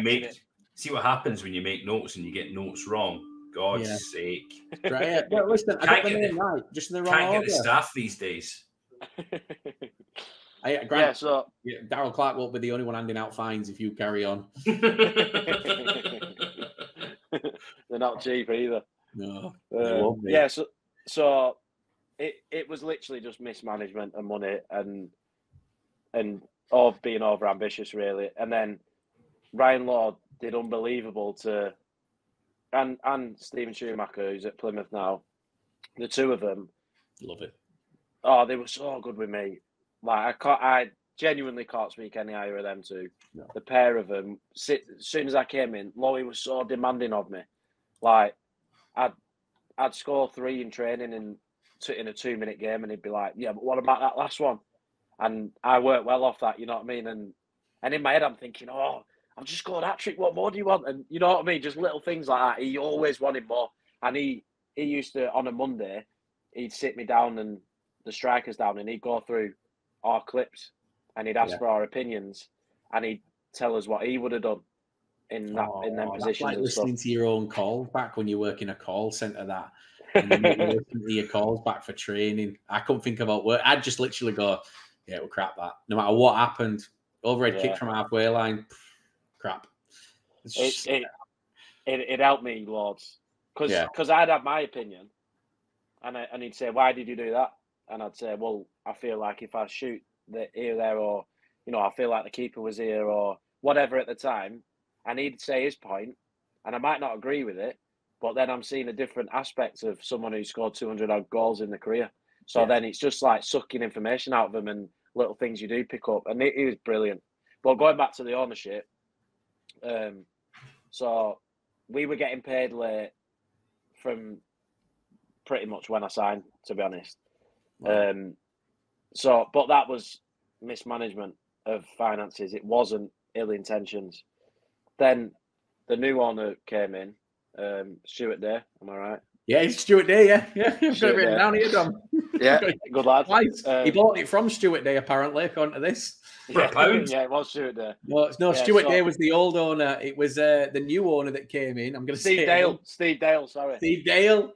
you make notes and you get notes wrong. God's sake. Right, well, listen, I got the name right, just in the wrong order. Can't get the staff these days. Grant, Darryl Clark won't be the only one handing out fines if you carry on. They're not cheap either. No. So it was literally just mismanagement of money and of being over ambitious, really. And then Ryan Law did unbelievable and Stephen Schumacher, who's at Plymouth now. The two of them, love it. Oh, they were so good with me. Like I genuinely can't speak any higher of them two. No. The pair of them. As soon as I came in, Lowy was so demanding of me. Like I'd score 3 in training in a 2-minute game, and he'd be like, "Yeah, but what about that last one?" And I worked well off that, you know what I mean? And in my head, I'm thinking, "Oh, I've just scored a hat-trick. What more do you want?" And you know what I mean? Just little things like that. He always wanted more, and he used to, on a Monday, he'd sit me down and the strikers down, and he'd go through our clips, and he'd ask for our opinions, and he'd tell us what he would have done in them positions. That's like and listening stuff. to your own calls back when you work in a call centre. That and then you listen to your calls back for training. I couldn't think about work. I'd just literally go, yeah, we'll crap that. No matter what happened, overhead kick from halfway line, crap. It helped me loads because I'd have my opinion, and he'd say, why did you do that? And I'd say, well, I feel like if I shoot here, there, or I feel like the keeper was here or whatever at the time, and he'd say his point, and I might not agree with it, but then I'm seeing a different aspect of someone who scored 200 odd goals in the career. So then it's just like sucking information out of them and little things you do pick up, and it was brilliant. But going back to the ownership, so we were getting paid late from pretty much when I signed, to be honest. Wow. But that was mismanagement of finances. It wasn't ill intentions. Then the new owner came in, Stuart Day. Am I right? Yeah, it's Stuart Day. Yeah. I've got it written down here, Dom. Yeah, good lad. He bought it from Stuart Day, apparently, according to this. Yeah, it was Stuart Day. No, Stuart Day was the old owner. It was the new owner that came in. I'm going to say Steve Dale. Sorry, Steve Dale.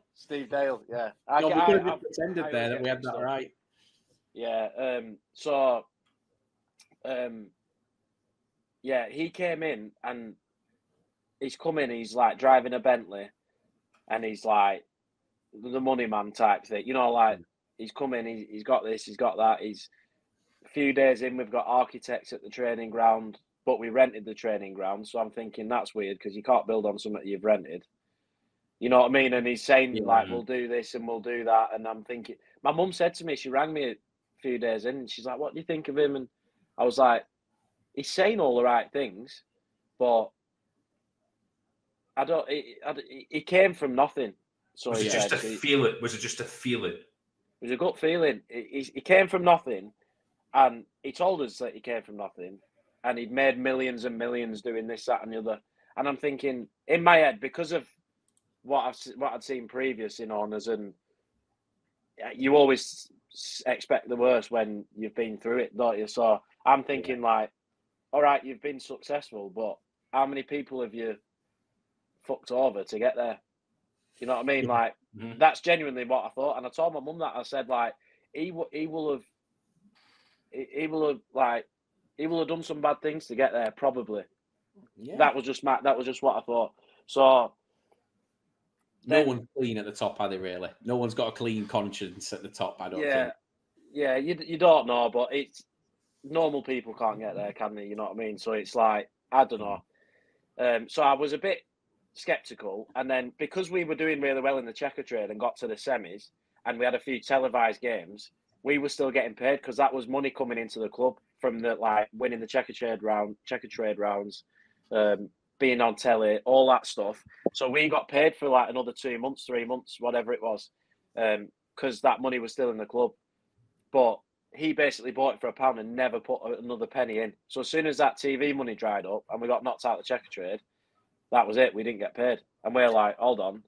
Yeah. We could have pretended there that we had that right. Yeah. He came in and he's come in. He's like driving a Bentley, and he's like the money man type thing. He's come in. He's got this. He's got that. He's a few days in. We've got architects at the training ground, but we rented the training ground. So I'm thinking that's weird because you can't build on something you've rented. You know what I mean? And he's saying we'll do this and we'll do that. And I'm thinking, my mum said to me, she rang me a few days in, and she's like, "What do you think of him?" And I was like, "He's saying all the right things, but I don't. He came from nothing." So was it just a feeling? Was it just a feeling? It was a gut feeling. He came from nothing, and he told us that he came from nothing, and he'd made millions and millions doing this, that, and the other. And I'm thinking in my head, because of what I'd seen previous in owners, and you always expect the worst when you've been through it, don't you? So I'm thinking like, all right, you've been successful, but how many people have you fucked over to get there? You know what I mean? Like that's genuinely what I thought, and I told my mum that. I said like, he will have done some bad things to get there, probably. Yeah. That was just what I thought. So. No one's clean at the top, are they, really? No one's got a clean conscience at the top, I don't think. Yeah, you don't know, but it's normal people can't get there, can they? You know what I mean? So it's like, I don't know. So I was a bit sceptical. And then because we were doing really well in the checker trade and got to the semis, and we had a few televised games, we were still getting paid because that was money coming into the club from the winning the checker trade rounds, being on telly, all that stuff. So we got paid for like another 2 months, 3 months, whatever it was, because that money was still in the club. But he basically bought it for £1 and never put another penny in. So as soon as that TV money dried up and we got knocked out of the checker trade, that was it. We didn't get paid. And we're like, hold on.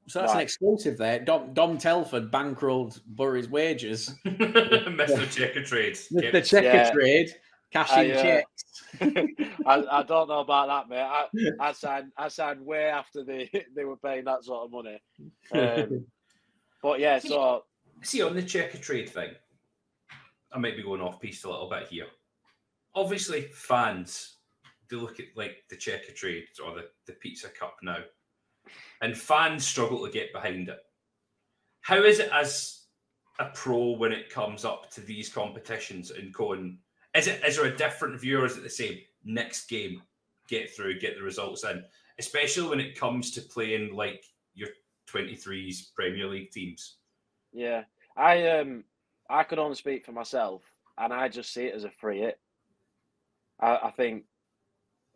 So that's an exclusive there. Dom Telford bankrolled Bury's wages. Mr. Checker Trade. The checker trade. Cashing checks. I don't know about that, mate. I signed way after they were paying that sort of money. But yeah, so see on the checker trade thing, I might be going off piste a little bit here. Obviously, fans they look at like the checker trade or the Pizza Cup now, and fans struggle to get behind it. How is it as a pro when it comes up to these competitions and going? Is there a different view, or is it the same? Next game, get through, get the results in. Especially when it comes to playing like your 23s Premier League teams. Yeah, I could only speak for myself, and I just see it as a free hit. I think,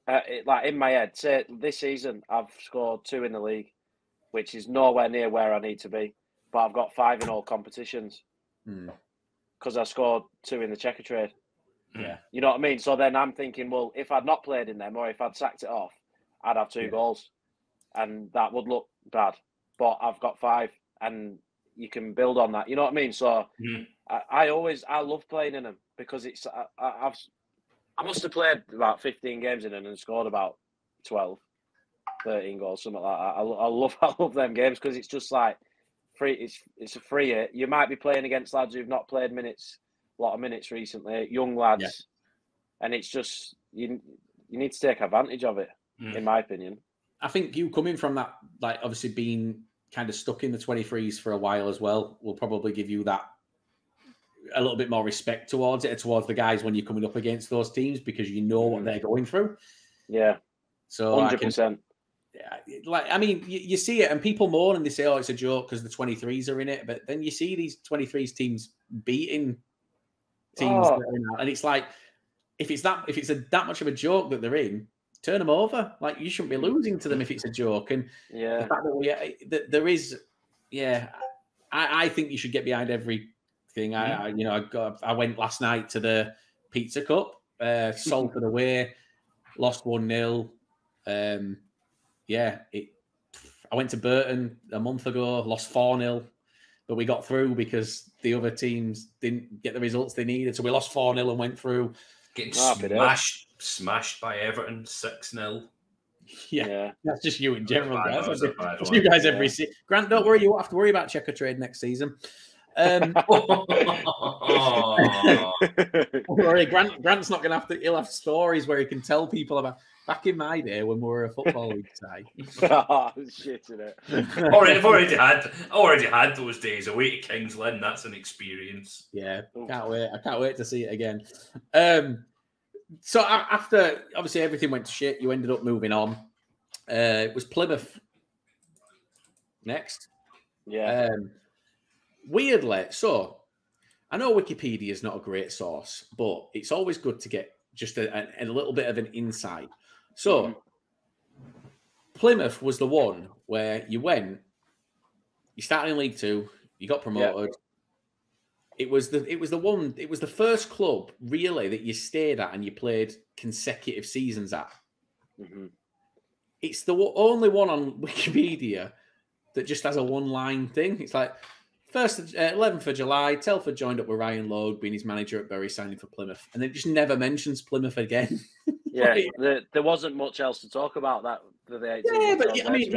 like in my head, say this season I've scored 2 in the league, which is nowhere near where I need to be, but I've got 5 in all competitions because I scored 2 in the checker trade. Yeah, you know what I mean. So then I'm thinking, well, if I'd not played in them, or if I'd sacked it off, I'd have 2 goals, and that would look bad. But I've got 5, and you can build on that. You know what I mean? So I love playing in them because it's I must have played about 15 games in them and scored about 12, 13 goals, something like that. I love them games because it's just like free. It's a free hit. You might be playing against lads who've not played a lot of minutes recently, young lads, and it's just you need to take advantage of it, in my opinion. I think you coming from that, like obviously being kind of stuck in the 23s for a while as well, will probably give you that a little bit more respect towards it, towards the guys when you're coming up against those teams, because you know what they're going through. Yeah. So 100%. You see it and people moan and they say, oh, it's a joke because the 23s are in it. But then you see these 23s teams beating teams that are in that. And it's like, if it's that much of a joke that they're in, turn them over. Like, you shouldn't be losing to them if it's a joke. And the fact that there is, I think you should get behind everything. I went last night to the Pizza Cup, Salford away, lost 1-0. I went to Burton a month ago, lost 4-0, but we got through because the other teams didn't get the results they needed. So we lost 4-0 and went through. Getting smashed by Everton 6-0. Yeah, that's just you in general, guys. That's you guys every season. Grant, don't worry, you won't have to worry about checker trade next season. Don't worry, Grant's not going to have to. He'll have stories where he can tell people about. Back in my day when we were a football league side. Oh, shit in it. I've already had those days away to Kings Lynn. That's an experience. Yeah, can't wait. I can't wait to see it again. So after obviously everything went to shit, you ended up moving on. It was Plymouth next. Yeah. Weirdly, so I know Wikipedia is not a great source, but it's always good to get just a little bit of an insight. So Plymouth was the one where you started in League Two, you got promoted. Yeah. It was the first club really that you stayed at and you played consecutive seasons at. Mm-hmm. It's the only one on Wikipedia that just has a one-line thing. It's like 11th of July, Telford joined up with Ryan Logue, being his manager at Bury, signing for Plymouth, and it just never mentions Plymouth again. Yeah, there wasn't much else to talk about that for the 18. Yeah, but I mean,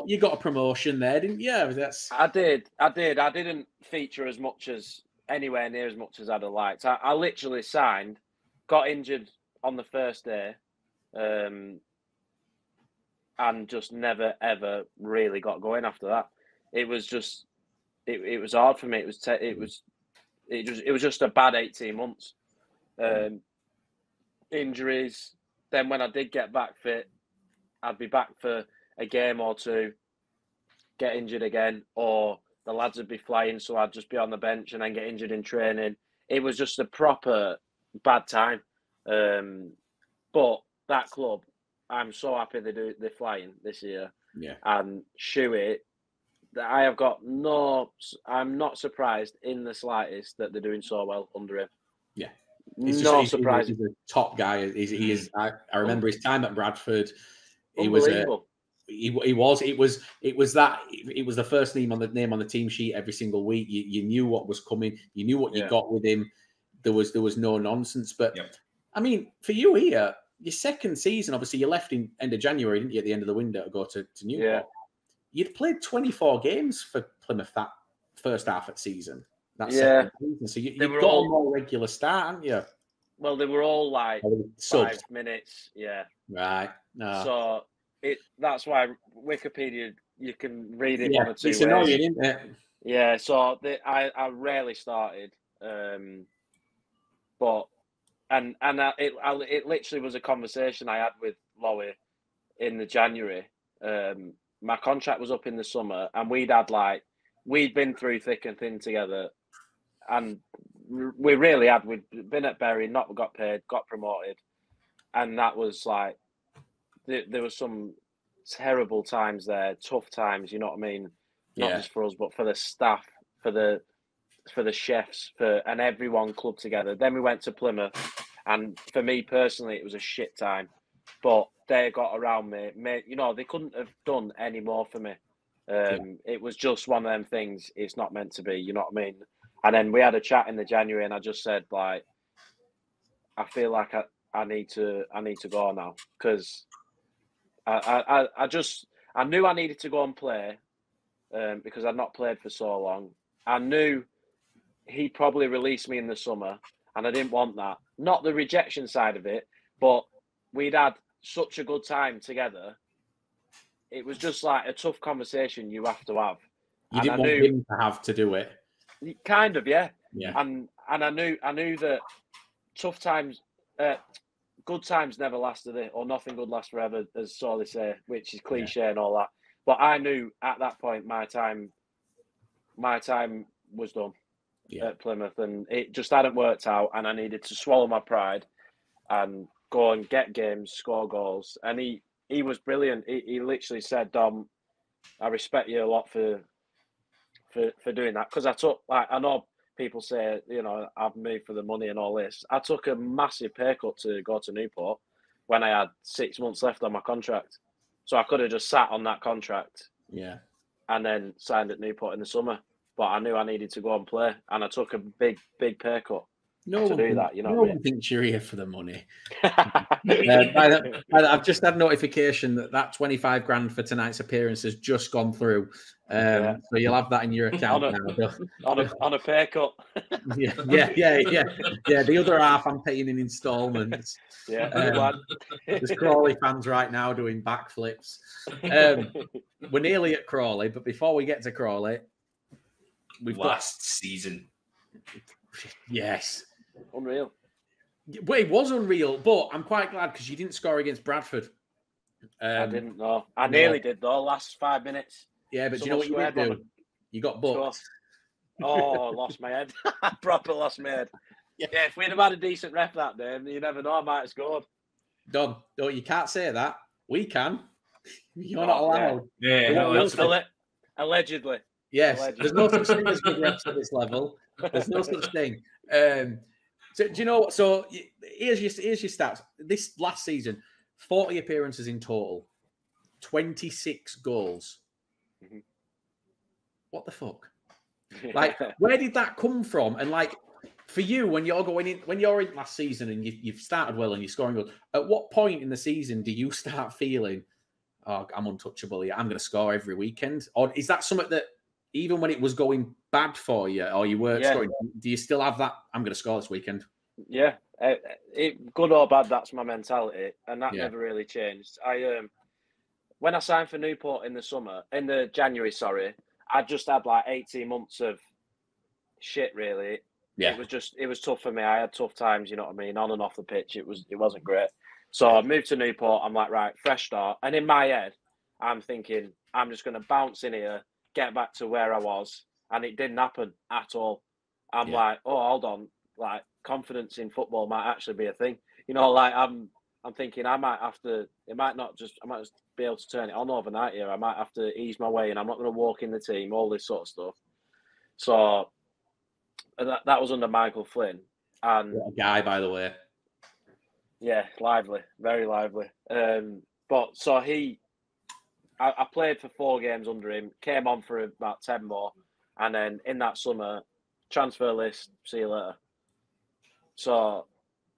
you got a promotion there, didn't you? I did. I didn't feature as much as anywhere near as much as I'd have liked. I literally signed, got injured on the first day, and just never ever really got going after that. It was just. It was hard for me. It was just a bad 18 months. Injuries. Then when I did get back fit, I'd be back for a game or two, get injured again, or the lads would be flying, so I'd just be on the bench and then get injured in training. It was just a proper bad time. But that club, I'm so happy they're flying this year. Yeah. And Shuey, I'm not surprised in the slightest that they're doing so well under him. Yeah. It's not surprising. He's a top guy. He is. I remember his time at Bradford. It was the first name on the team sheet every single week. You knew what was coming. You knew what you got with him. There was no nonsense. But I mean, for you here, your second season, obviously you left in end of January, didn't you? At the end of the window to go to Newport. Yeah. You'd played 24 games for Plymouth that first half of the season. Second season. So you got a more regular start, hadn't you? Well, they were all like 5 minutes. Yeah. Right. No. So that's why Wikipedia, you can read it one or two ways. It's annoying, isn't it? Yeah. So I rarely started, but it literally was a conversation I had with Lowy in the January. My contract was up in the summer, and we'd been through thick and thin together, and we really had. We'd been at Bury, not got paid, got promoted, and that was like there was some terrible times there, tough times. You know what I mean? Not just for us, but for the staff, for the chefs, and everyone clubbed together. Then we went to Plymouth, and for me personally, it was a shit time, but they got around me. You know, they couldn't have done any more for me. It was just one of them things. It's not meant to be. You know what I mean? And then we had a chat in the January, and I just said like, I feel like I need to go now because I knew I needed to go and play because I'd not played for so long. I knew he'd probably release me in the summer, and I didn't want that. Not the rejection side of it, but we'd had such a good time together. It was just like a tough conversation you have to have. You didn't want him to have to do it. Kind of, yeah. Yeah. And I knew that tough times, good times never last, do they? Or nothing good lasts forever, as Solly say, which is cliche and all that. But I knew at that point my time was done at Plymouth, and it just hadn't worked out, and I needed to swallow my pride and go and get games, score goals. And he was brilliant. He literally said, Dom, I respect you a lot for doing that. Because I know people say, you know, I've moved for the money and all this. I took a massive pay cut to go to Newport when I had 6 months left on my contract. So I could have just sat on that contract. Yeah. And then signed at Newport in the summer. But I knew I needed to go and play. And I took a big pay cut. No one thinks you're here for the money. I've just had notification that 25 grand for tonight's appearance has just gone through. So you'll have that in your account on a pay cut. yeah. The other half I'm paying in installments. There's Crawley fans right now doing backflips. We're nearly at Crawley, but before we get to Crawley, we've last season. Yes. Unreal. Well, it was unreal, but I'm quite glad because you didn't score against Bradford. I didn't know. I nearly did though. Last 5 minutes. Yeah, but do you know what you did do? You got booked. Oh, lost my head. Proper lost my head. Yeah, if we'd have had a decent ref that day, you never know. I might have scored. Dom, no, you can't say that. We can. You're not allowed. Allegedly. Yes, there's no such thing as good refs at this level. There's no such thing. So do you know what? So here's your stats. This last season, 40 appearances in total, 26 goals. Mm-hmm. What the fuck? Like, where did that come from? And like, for you, when you're in last season and you've started well and you're scoring goals, at what point in the season do you start feeling, oh, I'm untouchable here, I'm going to score every weekend? Or is that something that even when it was going bad for you or you weren't scoring, do you still have that, I'm going to score this weekend? Yeah. Good or bad, that's my mentality. And that never really changed. When I signed for Newport in the January, I just had like 18 months of shit, really. Yeah. It was tough for me. I had tough times, you know what I mean? On and off the pitch, it wasn't great. So I moved to Newport. I'm like, right, fresh start. And in my head, I'm thinking, I'm just going to bounce in here, get back to where I was. And it didn't happen at all. I'm like, oh, hold on. Like, confidence in football might actually be a thing. You know, like I'm thinking I might just be able to turn it on overnight here. I might have to ease my way and I'm not going to walk in the team, all this sort of stuff. So that was under Michael Flynn. And what a guy, by the way. Yeah, lively, very lively. But so I played for 4 games under him, came on for about 10 more. And then in that summer, transfer list, see you later. So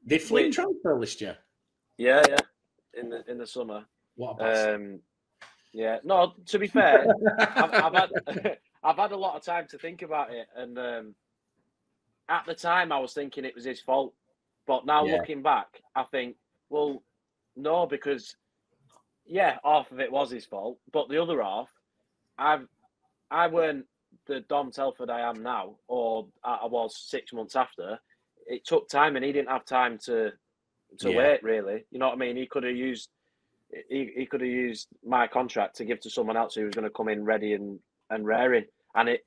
did Flynn transfer list you? Yeah, in the summer. What a bastard. Yeah, no. To be fair, I've had a lot of time to think about it, and at the time I was thinking it was his fault, but now looking back, I think, well, no, because half of it was his fault, but the other half, I weren't the Dom Telford I am now, or I was 6 months after. It took time, and he didn't have time to wait, really. You know what I mean? He could have used my contract to give to someone else who was going to come in ready and raring. And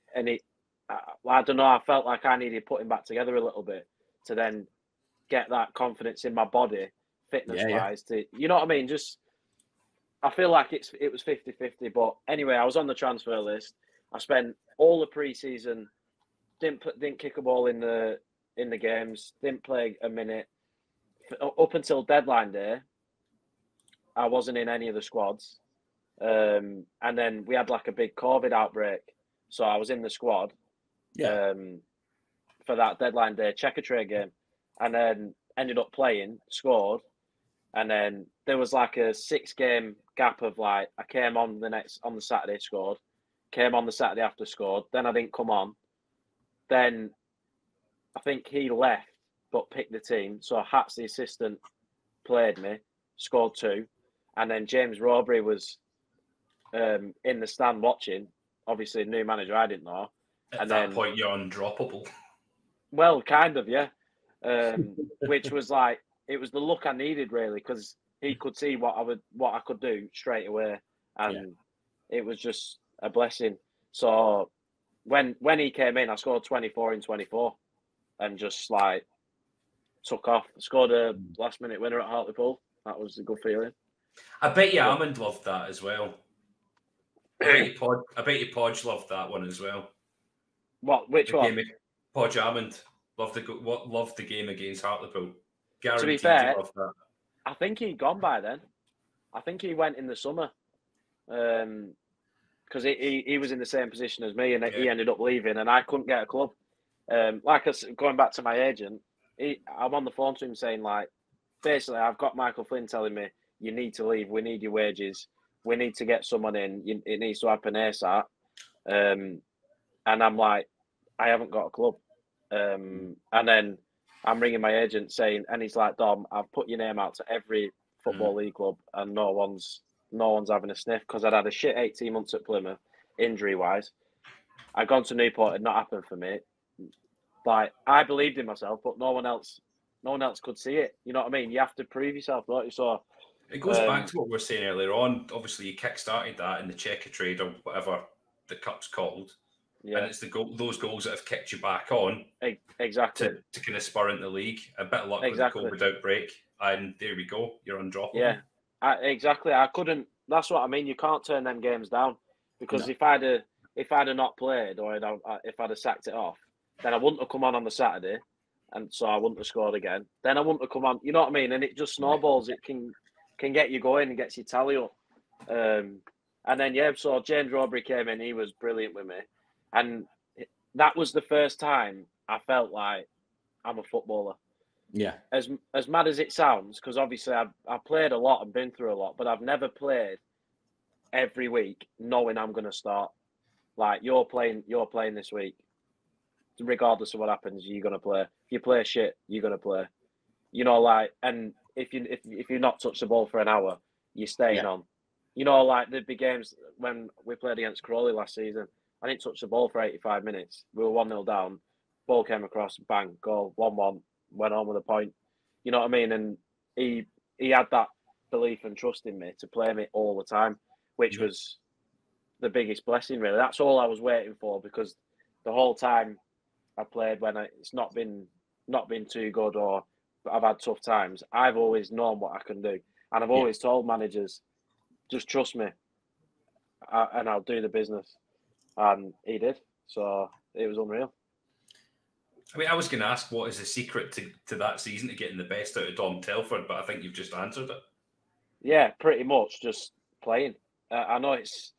I don't know. I felt like I needed putting back together a little bit to then get that confidence in my body, fitness wise. To, you know what I mean? Just I feel like it was 50-50. But anyway, I was on the transfer list. I spent all the pre-season, didn't kick a ball in the games, didn't play a minute. Up until deadline day, I wasn't in any of the squads. And then we had like a big COVID outbreak. So I was in the squad for that deadline day checker trade game, and then ended up playing, scored, and then there was like a 6-game gap of like I came on the Saturday, scored, came on the Saturday after, scored, then I didn't come on, then I think he left but picked the team, so Hats the assistant played me, scored 2, and then James Rawbury was in the stand watching. Obviously, new manager, I didn't know. At that point, you're undroppable. Well, kind of, yeah. Which was like, it was the look I needed, really, because he could see what I could do straight away, and it was just a blessing. So when he came in, I scored 24 in 24, and just like took off. Scored a last-minute winner at Hartlepool. That was a good feeling. I bet you Hammond loved that as well. I bet you Podge loved that one as well. What? Which one? Podge Hammond loved the game against Hartlepool. Guaranteed to be fair, he loved that. I think he'd gone by then. I think he went in the summer, because he was in the same position as me, and he ended up leaving, and I couldn't get a club. Going back to my agent, I'm on the phone to him saying, like, basically, I've got Michael Flynn telling me, you need to leave. We need your wages. We need to get someone in. It needs to happen ASAP. And I'm like, I haven't got a club. And then I'm ringing my agent saying, and he's like, Dom, I've put your name out to every football league club, and no one's having a sniff, because I'd had a shit 18 months at Plymouth, injury wise. I'd gone to Newport, it had not happened for me. Like, I believed in myself, but no one else could see it. You know what I mean? You have to prove yourself, don't you? So it goes back to what we were saying earlier on. Obviously, you kick-started that in the checker trade, or whatever the cup's called. Yeah. And it's those goals that have kicked you back on. Exactly. To kind of spur into the league. A bit of luck with the COVID outbreak. And there we go. You're undroppable. Yeah, exactly. I couldn't. That's what I mean. You can't turn them games down. Because if I'd have not played, or if I'd have sacked it off, then I wouldn't have come on the Saturday. And so I wouldn't have scored again. Then I wouldn't have come on. You know what I mean? And it just snowballs. It can get you going and gets your tally up. And then, so James Rawbury came in. He was brilliant with me. And that was the first time I felt like I'm a footballer. Yeah. As mad as it sounds, because obviously I've played a lot and been through a lot, but I've never played every week knowing I'm going to start. Like, you're playing this week. Regardless of what happens, you're going to play. If you play shit, you're going to play. You know, like, and if you not touch the ball for an hour, you're staying on. You know, like the big games when we played against Crawley last season, I didn't touch the ball for 85 minutes. We were 1-0 down. Ball came across, bang, goal, 1-1, went on with a point. You know what I mean? And he had that belief and trust in me to play me all the time, which was the biggest blessing, really. That's all I was waiting for, because the whole time I played, when it's not been too good, or I've had tough times, I've always known what I can do. And I've always told managers, just trust me, and I'll do the business. And he did. So it was unreal. I mean, I was going to ask, what is the secret to that season, to getting the best out of Dom Telford, but I think you've just answered it. Yeah, pretty much just playing. I know it's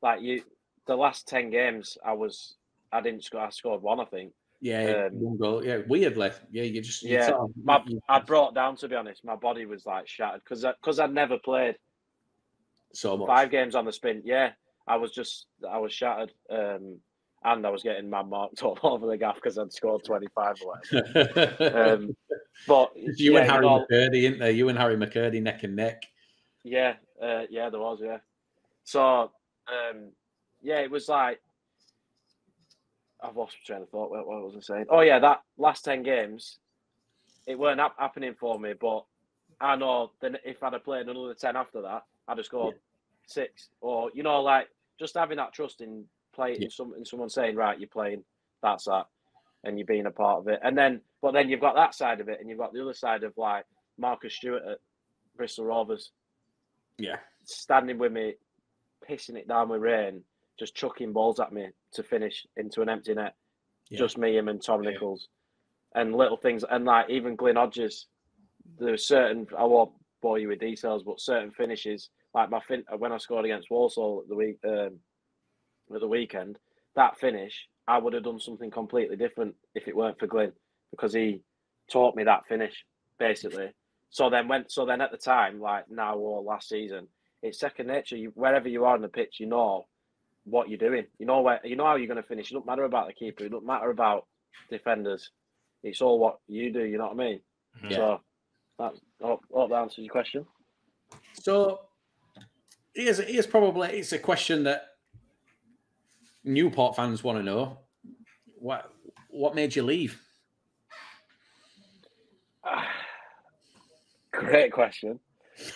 like the last 10 games I didn't score. I scored 1, I think. Yeah, 1 goal. Yeah, weirdly. Yeah, you just... I brought down, to be honest. My body was like shattered because I'd never played so much. 5 games on the spin. Yeah, I was shattered. And I was getting man marked all over the gaff because I'd scored 25 or whatever. But you and Harry McCurdy, isn't there? You and Harry McCurdy neck and neck. Yeah, there was, yeah. So, it was like, I've lost my train of thought. What was I saying? Oh, yeah, that last 10 games, it weren't happening for me, but I know that if I'd have played another 10 after that, I'd have scored 6. Or, you know, like, just having that trust in playing, in someone saying, right, you're playing, that's that, and you're being a part of it. And then, but then you've got that side of it, and you've got the other side of, like, Marcus Stewart at Bristol Rovers. Yeah. Standing with me, pissing it down with rain, just chucking balls at me to finish into an empty net. Yeah. Just me, him, and Tom Nichols. And little things. And, like, even Glyn Hodges, there were certain, I won't bore you with details, but certain finishes like when I scored against Walsall at the weekend, that finish, I would have done something completely different if it weren't for Glyn, because he taught me that finish basically. So then at the time, like now or last season, it's second nature. Wherever you are on the pitch, you know what you're doing. You know how you're going to finish. It doesn't matter about the keeper. It doesn't matter about defenders. It's all what you do. You know what I mean? Yeah. So I hope that answers your question. So here's probably, it's a question that Newport fans want to know. What made you leave? Great question.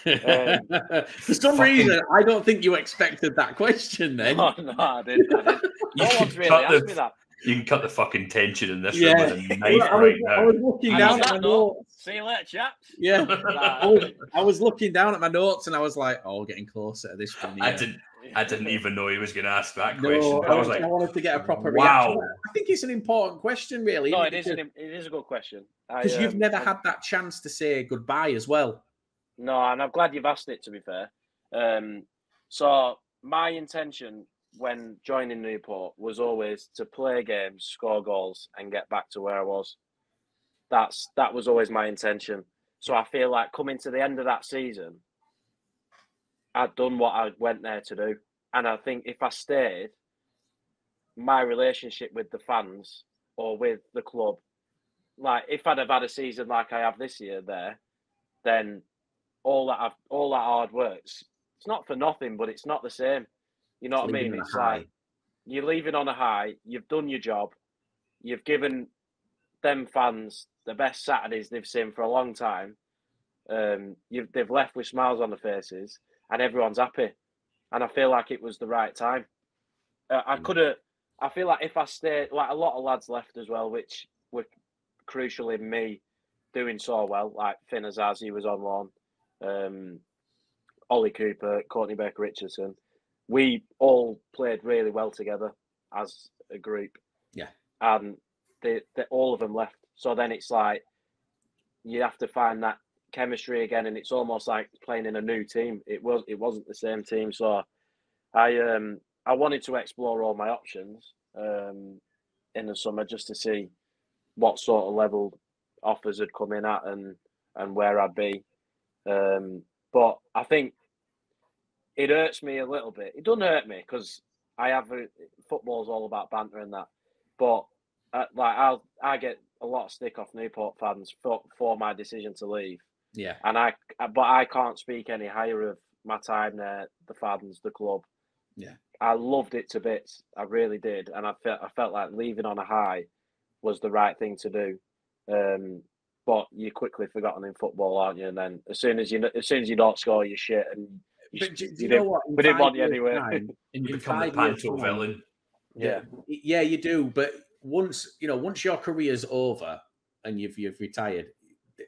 For some reason, I don't think you expected that question then. No, I didn't. No one's really asked me that. You can cut the fucking tension in this room with a knife I was looking down at my notes. See you later, chaps. Yeah. I was looking down at my notes and I was like, oh, getting closer to this one. Yeah. I didn't even know he was going to ask that No, question. I was like, I wanted to get a proper wow. reaction. I think it's an important question, really. No, it is a good question. Because you've never had that chance to say goodbye as well. No, and I'm glad you've asked it, to be fair. So my intention when joining Newport was always to play games, score goals, and get back to where I was. That was always my intention. So I feel like coming to the end of that season, I'd done what I went there to do. And I think if I stayed, my relationship with the fans or with the club, like if I'd have had a season like I have this year there, then all that hard work, it's not for nothing, but it's not the same. You know what I mean? It's like you're leaving on a high, you've done your job, you've given them fans the best Saturdays they've seen for a long time. They've left with smiles on their faces and everyone's happy. And I feel like it was the right time. I feel like if I stayed, like a lot of lads left as well, which were crucial in me doing so well, like Finn Azazi was on loan, Ollie Cooper, Courtney Baker-Richardson. We all played really well together as a group. Yeah. And they all of them left. So then it's like you have to find that chemistry again, and it's almost like playing in a new team. It wasn't the same team. So I wanted to explore all my options in the summer just to see what sort of level offers had come in at and where I'd be. But I think it hurts me a little bit. It doesn't hurt me because football's all about banter and that. But I get a lot of stick off Newport fans for my decision to leave. Yeah. And I can't speak any higher of my time there, the fans, the club. Yeah. I loved it to bits. I really did, and I felt like leaving on a high was the right thing to do. But you're quickly forgotten in football, aren't you? And then as soon as you don't score, you shit. And you know what? We didn't want you anyway. And you become the panto villain. Yeah, you do. But once your career's over and you've retired,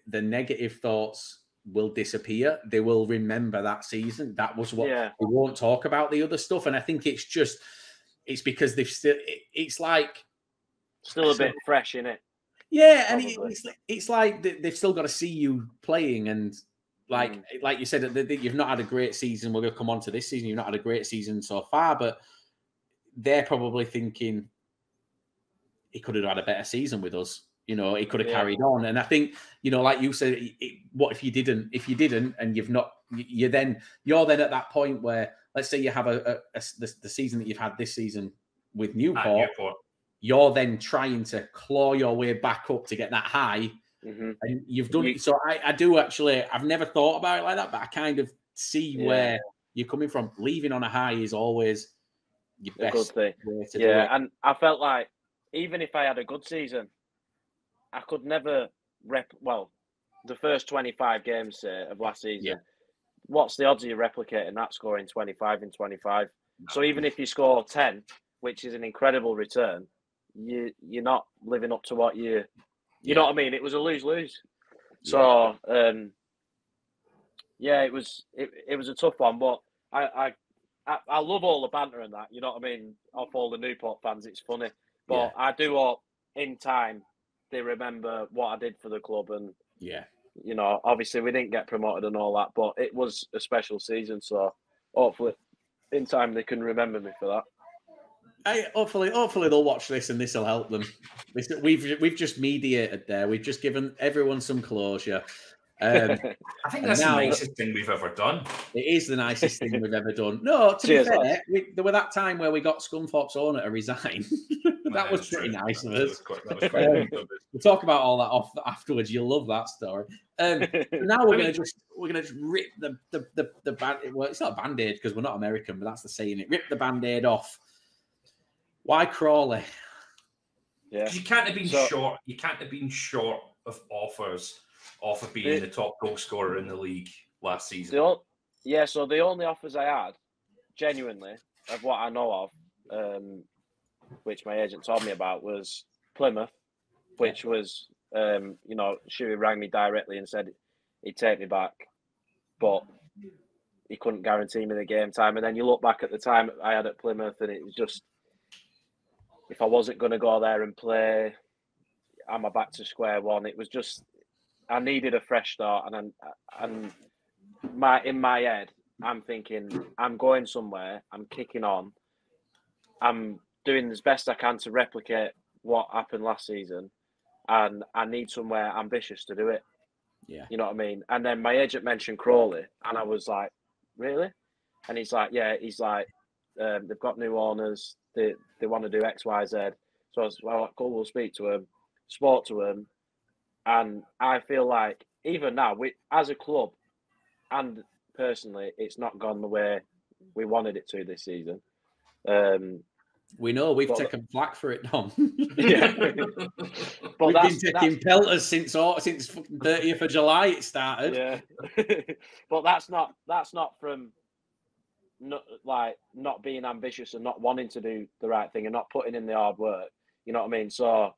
the negative thoughts will disappear. They will remember that season. That was what they won't talk about the other stuff. And I think it's because they've still. It's like still a bit fresh in it. Yeah, and it's like they've still got to see you playing, and like you said, you've not had a great season. We're going to come on to this season. You've not had a great season so far, but they're probably thinking he could have had a better season with us. He could have carried on. And I think, like you said, what if you didn't? If you didn't, and you're then at that point where, let's say you have the season that you've had this season with Newport. You're then trying to claw your way back up to get that high. Mm-hmm. And you've done it. So I do actually, I've never thought about it like that, but I kind of see where you're coming from. Leaving on a high is always your best way to do it. And I felt like even if I had a good season, I could never the first 25 games of last season, what's the odds of you replicating that, scoring 25 in 25? So even if you score 10, which is an incredible return, you're not living up to what you know what I mean? It was a lose-lose. So it was a tough one, but I love all the banter and that, you know what I mean, off all the Newport fans. It's funny. But I do hope in time they remember what I did for the club, and you know, obviously we didn't get promoted and all that, but it was a special season. So hopefully, in time, they can remember me for that. Hopefully they'll watch this and this will help them. We've just mediated there. We've just given everyone some closure. I think that's the nicest thing we've ever done. It is the nicest thing we've ever done. No, to be fair, there were that time where we got Scunthorpe's owner to resign. That was pretty nice of us. We'll talk about all that off afterwards. You'll love that story. Now we're gonna just rip the band. Well, it's not a band-aid because we're not American, but that's the saying. It rip the band-aid off. Why Crawley? Yeah, you can't have been short. You can't have been short of offers of being the top goal scorer in the league last season. So the only offers I had, genuinely, of what I know of, which my agent told me about, was Plymouth, which was, you know, Shuey rang me directly and said he'd take me back, but he couldn't guarantee me the game time. And then you look back at the time I had at Plymouth, and it was just, if I wasn't going to go there and play, am I back to square one? It was just, I needed a fresh start, and in my head, I'm thinking, I'm going somewhere, I'm kicking on, I'm doing as best I can to replicate what happened last season, and I need somewhere ambitious to do it. Yeah, you know what I mean. And then my agent mentioned Crawley, and I was like, really? And he's like, yeah, they've got new owners, they want to do X, Y, Z. So I was like, cool, we'll speak to him, spoke to him. And I feel like even now, as a club and personally, it's not gone the way we wanted it to this season. We know we've taken flack for it, Dom. Yeah, but we've been taking pelters since 30th of July. It started. Yeah, but that's not from not being ambitious and not wanting to do the right thing and not putting in the hard work. You know what I mean? So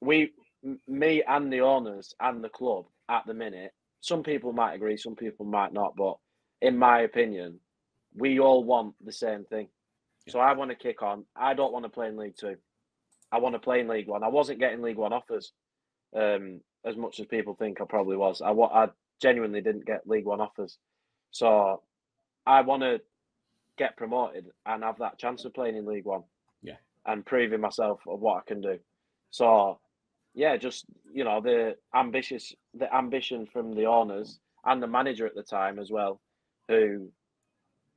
me and the owners and the club at the minute, some people might agree, some people might not, but in my opinion, we all want the same thing. Yeah. So I want to kick on. I don't want to play in League Two. I want to play in League One. I wasn't getting League One offers as much as people think I probably was. I genuinely didn't get League One offers. So I want to get promoted and have that chance of playing in League One. Yeah. And proving myself of what I can do. So yeah, just, you know, the ambition from the owners and the manager at the time as well, who,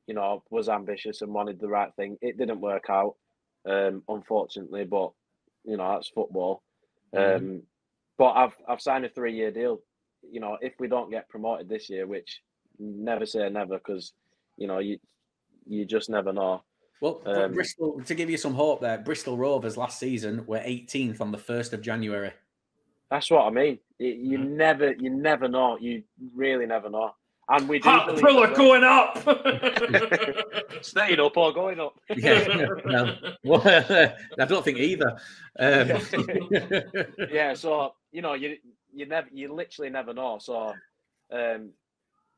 you know, was ambitious and wanted the right thing. It didn't work out, unfortunately, but, you know, that's football. Mm-hmm. But I've signed a 3-year deal. You know, if we don't get promoted this year, which never say never, because, you know, you just never know. Well, Bristol, to give you some hope there, Bristol Rovers last season were 18th on the 1st of January. That's what I mean. You never know. You really never know. And we do. Hartlepool going up. Staying up or going up. Yeah, well, I don't think either. Yeah, so you know, you literally never know. So,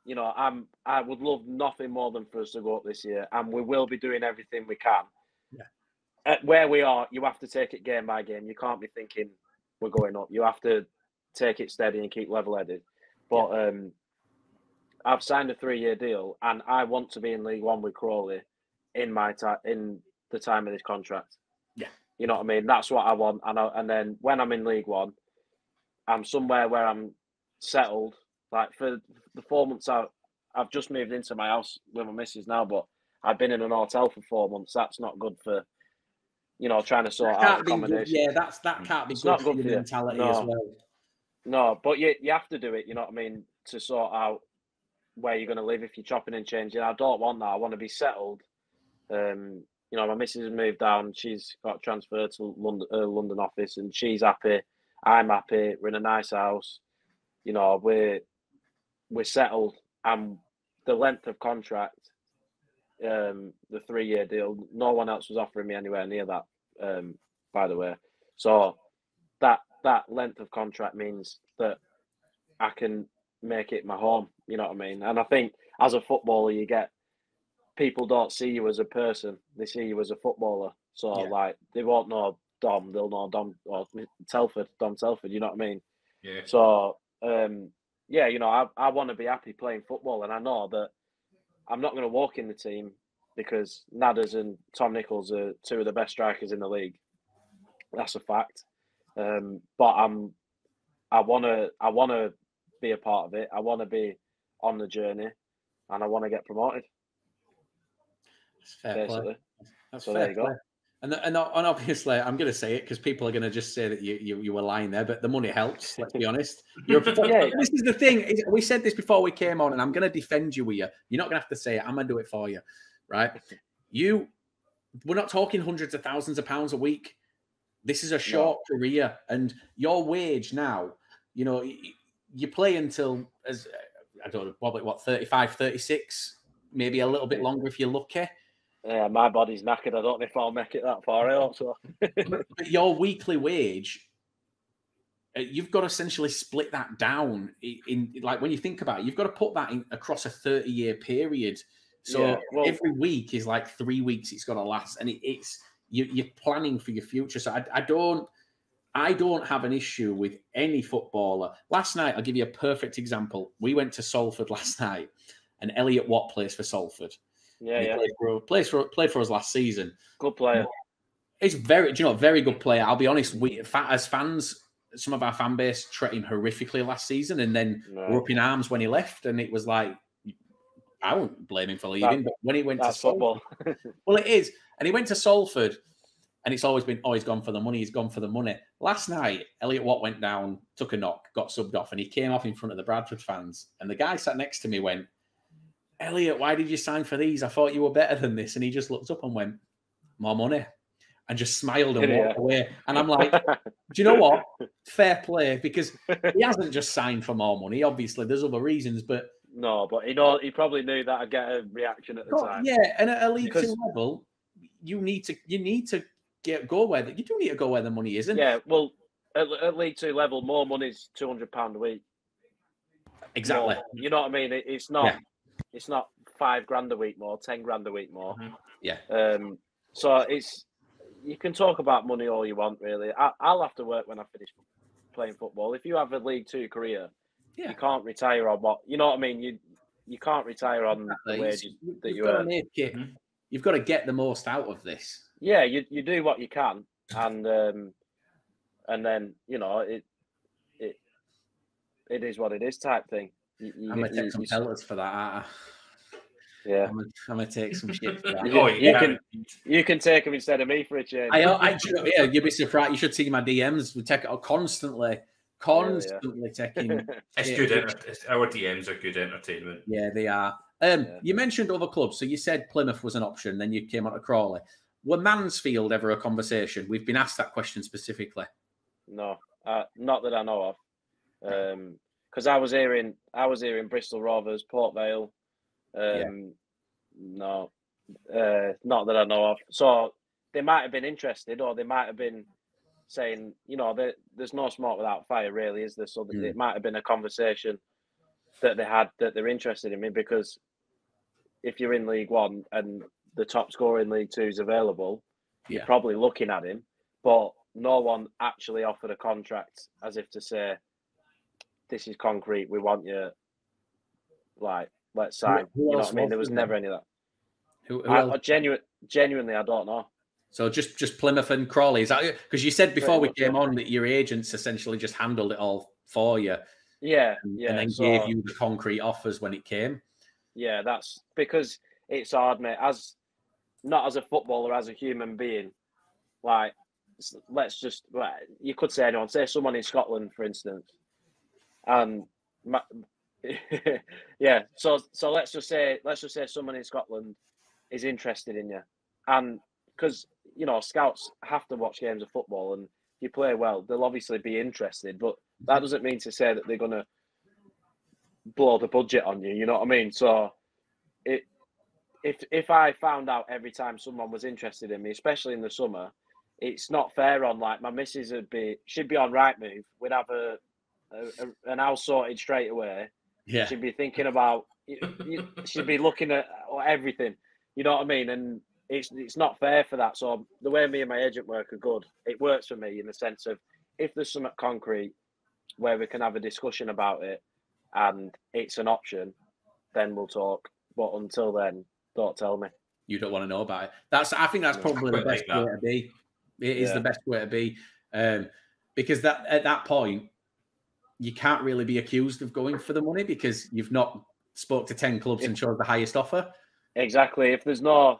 you know, I would love nothing more than for us to go up this year, and we will be doing everything we can. Yeah. At where we are, you have to take it game by game. You can't be thinking we're going up. You have to take it steady and keep level-headed. But yeah. I've signed a 3-year deal, and I want to be in League One with Crawley in the time of this contract. Yeah, you know what I mean. That's what I want, and then when I'm in League One, I'm somewhere where I'm settled. Like for the 4 months I've just moved into my house with my missus now, but I've been in an hotel for 4 months. That's not good for, you know, trying to sort out accommodation. Yeah, that can't be good for your mentality as well. No, but you have to do it. You know what I mean, to sort out where you're going to live if you're chopping and changing. I don't want that. I want to be settled. You know, my missus has moved down. She's got transferred to London office, and she's happy. I'm happy. We're in a nice house. You know, we're settled, and the length of contract, the 3-year deal, no one else was offering me anywhere near that. By the way, so that length of contract means that I can make it my home. You know what I mean? And I think as a footballer, people don't see you as a person; they see you as a footballer. So like, they won't know Dom; they'll know Dom or Telford. You know what I mean? Yeah. So yeah, you know, I want to be happy playing football, and I know that I'm not going to walk in the team because Nadders and Tom Nichols are two of the best strikers in the league. That's a fact. But I want to be a part of it. I want to be on the journey, and I want to get promoted. That's fair basically. play. That's So fair there you go. play. And obviously, I'm going to say it because people are going to just say that you were lying there, but the money helps. Let's be honest. You're Yeah. This is the thing. We said this before we came on, and I'm going to defend you here. You're not going to have to say it. I'm going to do it for you, right? We're not talking hundreds of thousands of pounds a week. This is a short career, and your wage now, you know, you play until as I don't know, probably what 35, 36, maybe a little bit longer if you're lucky. Yeah, my body's knackered. I don't know if I'll make it that far out. So. But your weekly wage, you've got to essentially split that down in like when you think about it, you've got to put that in across a 30-year period. So every week is like 3 weeks it's got to last, and you're planning for your future. So I don't have an issue with any footballer. Last night, I'll give you a perfect example. We went to Salford last night, and Elliot Watt plays for Salford. Yeah, Played for us last season. Good player. He's very good player. I'll be honest. We as fans, some of our fan base treated him horrifically last season, and then were up in arms when he left. And it was like, I wouldn't blame him for leaving. But when he went to football, well, it is. And he went to Salford, and it's always been, he's gone for the money. He's gone for the money. Last night, Elliot Watt went down, took a knock, got subbed off, and he came off in front of the Bradford fans. And the guy sat next to me went, Elliot, why did you sign for these? I thought you were better than this. And he just looked up and went, more money. And just smiled and walked away. And I'm like, do you know what? Fair play, because he hasn't just signed for more money. Obviously, there's other reasons, but but he probably knew that I'd get a reaction at the time. Yeah, and at a League Two level, you need to go where you do need to go where the money is. Yeah, well, at League Two level, more money is £200 a week. Exactly. More, you know what I mean? It's not. Yeah. It's not $5,000 a week more, 10 grand a week more. Mm-hmm. Yeah. So you can talk about money all you want, really. I'll have to work when I finish playing football. If you have a League Two career, you can't retire on what you know what I mean. You can't retire on the wages that you earn. You've got to get the most out of this. Yeah, you do what you can, and then you know it is what it is type thing. I'm gonna take some pelters for that, aren't I? Yeah, I'm gonna take some shit for that. You can take them instead of me for a change. You'd be surprised. You should see my DMs. We take it constantly taking. It's good. Our DMs are good entertainment. Yeah, they are. You mentioned other clubs, so you said Plymouth was an option. Then you came on to Crawley. Were Mansfield ever a conversation? We've been asked that question specifically. No, not that I know of. Because I was hearing Bristol Rovers, Port Vale. No, not that I know of. So they might have been interested, or they might have been saying, you know, there's no smoke without fire, really, is there? So it might have been a conversation that they had that they're interested in me, because if you're in League One and the top scorer in League Two is available, you're probably looking at him. But no one actually offered a contract as if to say, this is concrete, we want you, like, let's sign. You know what I mean? There was never any of that. Genuinely, I don't know. So just Plymouth and Crawley. Is that because you said before we came on that your agents essentially just handled it all for you? Yeah. And then gave you the concrete offers when it came. Yeah, that's because it's hard, mate. Not as a footballer, as a human being. Like, let's just, you could say anyone, say someone in Scotland, for instance. And so let's just say someone in Scotland is interested in you, and because you know scouts have to watch games of football, and if you play well, they'll obviously be interested, but that doesn't mean to say that they're gonna blow the budget on you. You know what I mean? So if I found out every time someone was interested in me, especially in the summer, it's not fair on, like, my missus she'd be on Rightmove. We'd have an house sorted straight away. Yeah, she'd be thinking about. She'd be looking at everything. You know what I mean? And it's not fair for that. So the way me and my agent work are good. It works for me in the sense of if there's something concrete where we can have a discussion about it, and it's an option, then we'll talk. But until then, don't tell me. You don't want to know about it. I think that's probably the best way to be. It is the best way to be, because that at that point, you can't really be accused of going for the money because you've not spoke to 10 clubs and chose the highest offer. Exactly. If there's no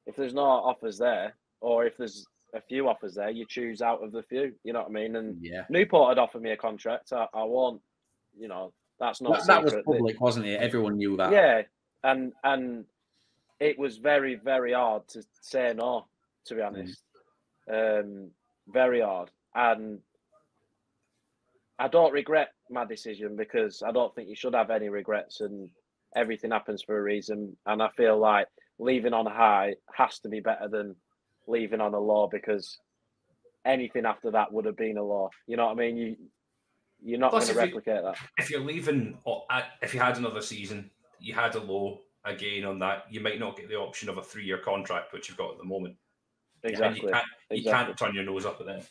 offers there, or if there's a few offers there, you choose out of the few. You know what I mean? And Newport had offered me a contract. I won't. You know, that's not. That was public, wasn't it? Everyone knew that. Yeah, and it was very, very hard to say no. To be honest, very hard, and I don't regret my decision because I don't think you should have any regrets, and everything happens for a reason. And I feel like leaving on a high has to be better than leaving on a low, because anything after that would have been a low. You know what I mean? You're not going to replicate that. If you're leaving, if you had another season, you had a low again on that, you might not get the option of a 3-year contract, which you've got at the moment. Exactly. You can't turn your nose up at that.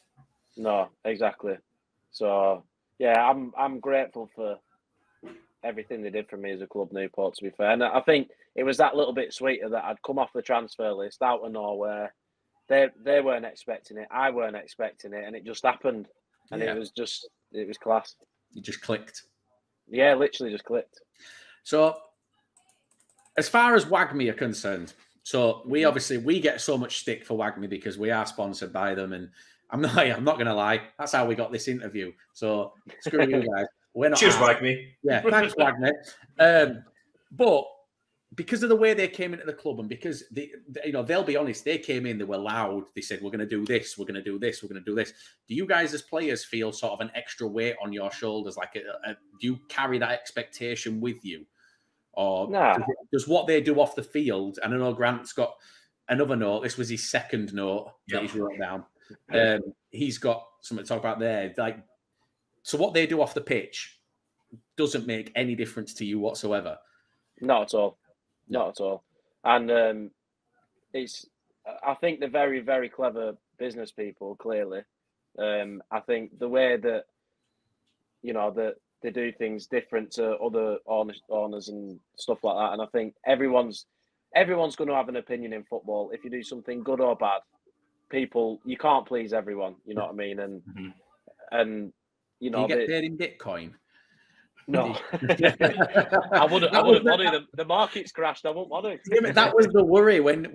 No, exactly. So yeah, I'm grateful for everything they did for me as a club, Newport, to be fair. And I think it was that little bit sweeter that I'd come off the transfer list out of nowhere. They weren't expecting it. I weren't expecting it, and it just happened. And it was class. It just clicked. Yeah, literally just clicked. So as far as WAGME are concerned, so we get so much stick for WAGME because we are sponsored by them, and I'm not going to lie, that's how we got this interview. So screw you guys. We're not. Cheers, WAGME. Yeah, thanks, WAGME. But because of the way they came into the club, and because they'll be honest, they came in, they were loud. They said, "We're going to do this. We're going to do this. We're going to do this." Do you guys, as players, feel sort of an extra weight on your shoulders? Like, do you carry that expectation with you, or does what they do off the field? And I know Grant's got another note. This was his second note that he's wrote down. He's got something to talk about there. Like, so what they do off the pitch doesn't make any difference to you whatsoever. Not at all. Not at all. And I think they're very, very clever business people, clearly. I think the way that, that they do things different to other owners and stuff like that. And I think everyone's going to have an opinion in football. If you do something good or bad, you can't please everyone. You know what I mean? And do you get paid in Bitcoin? No, I wouldn't want to. The market's crashed. I wouldn't want to. That was the worry when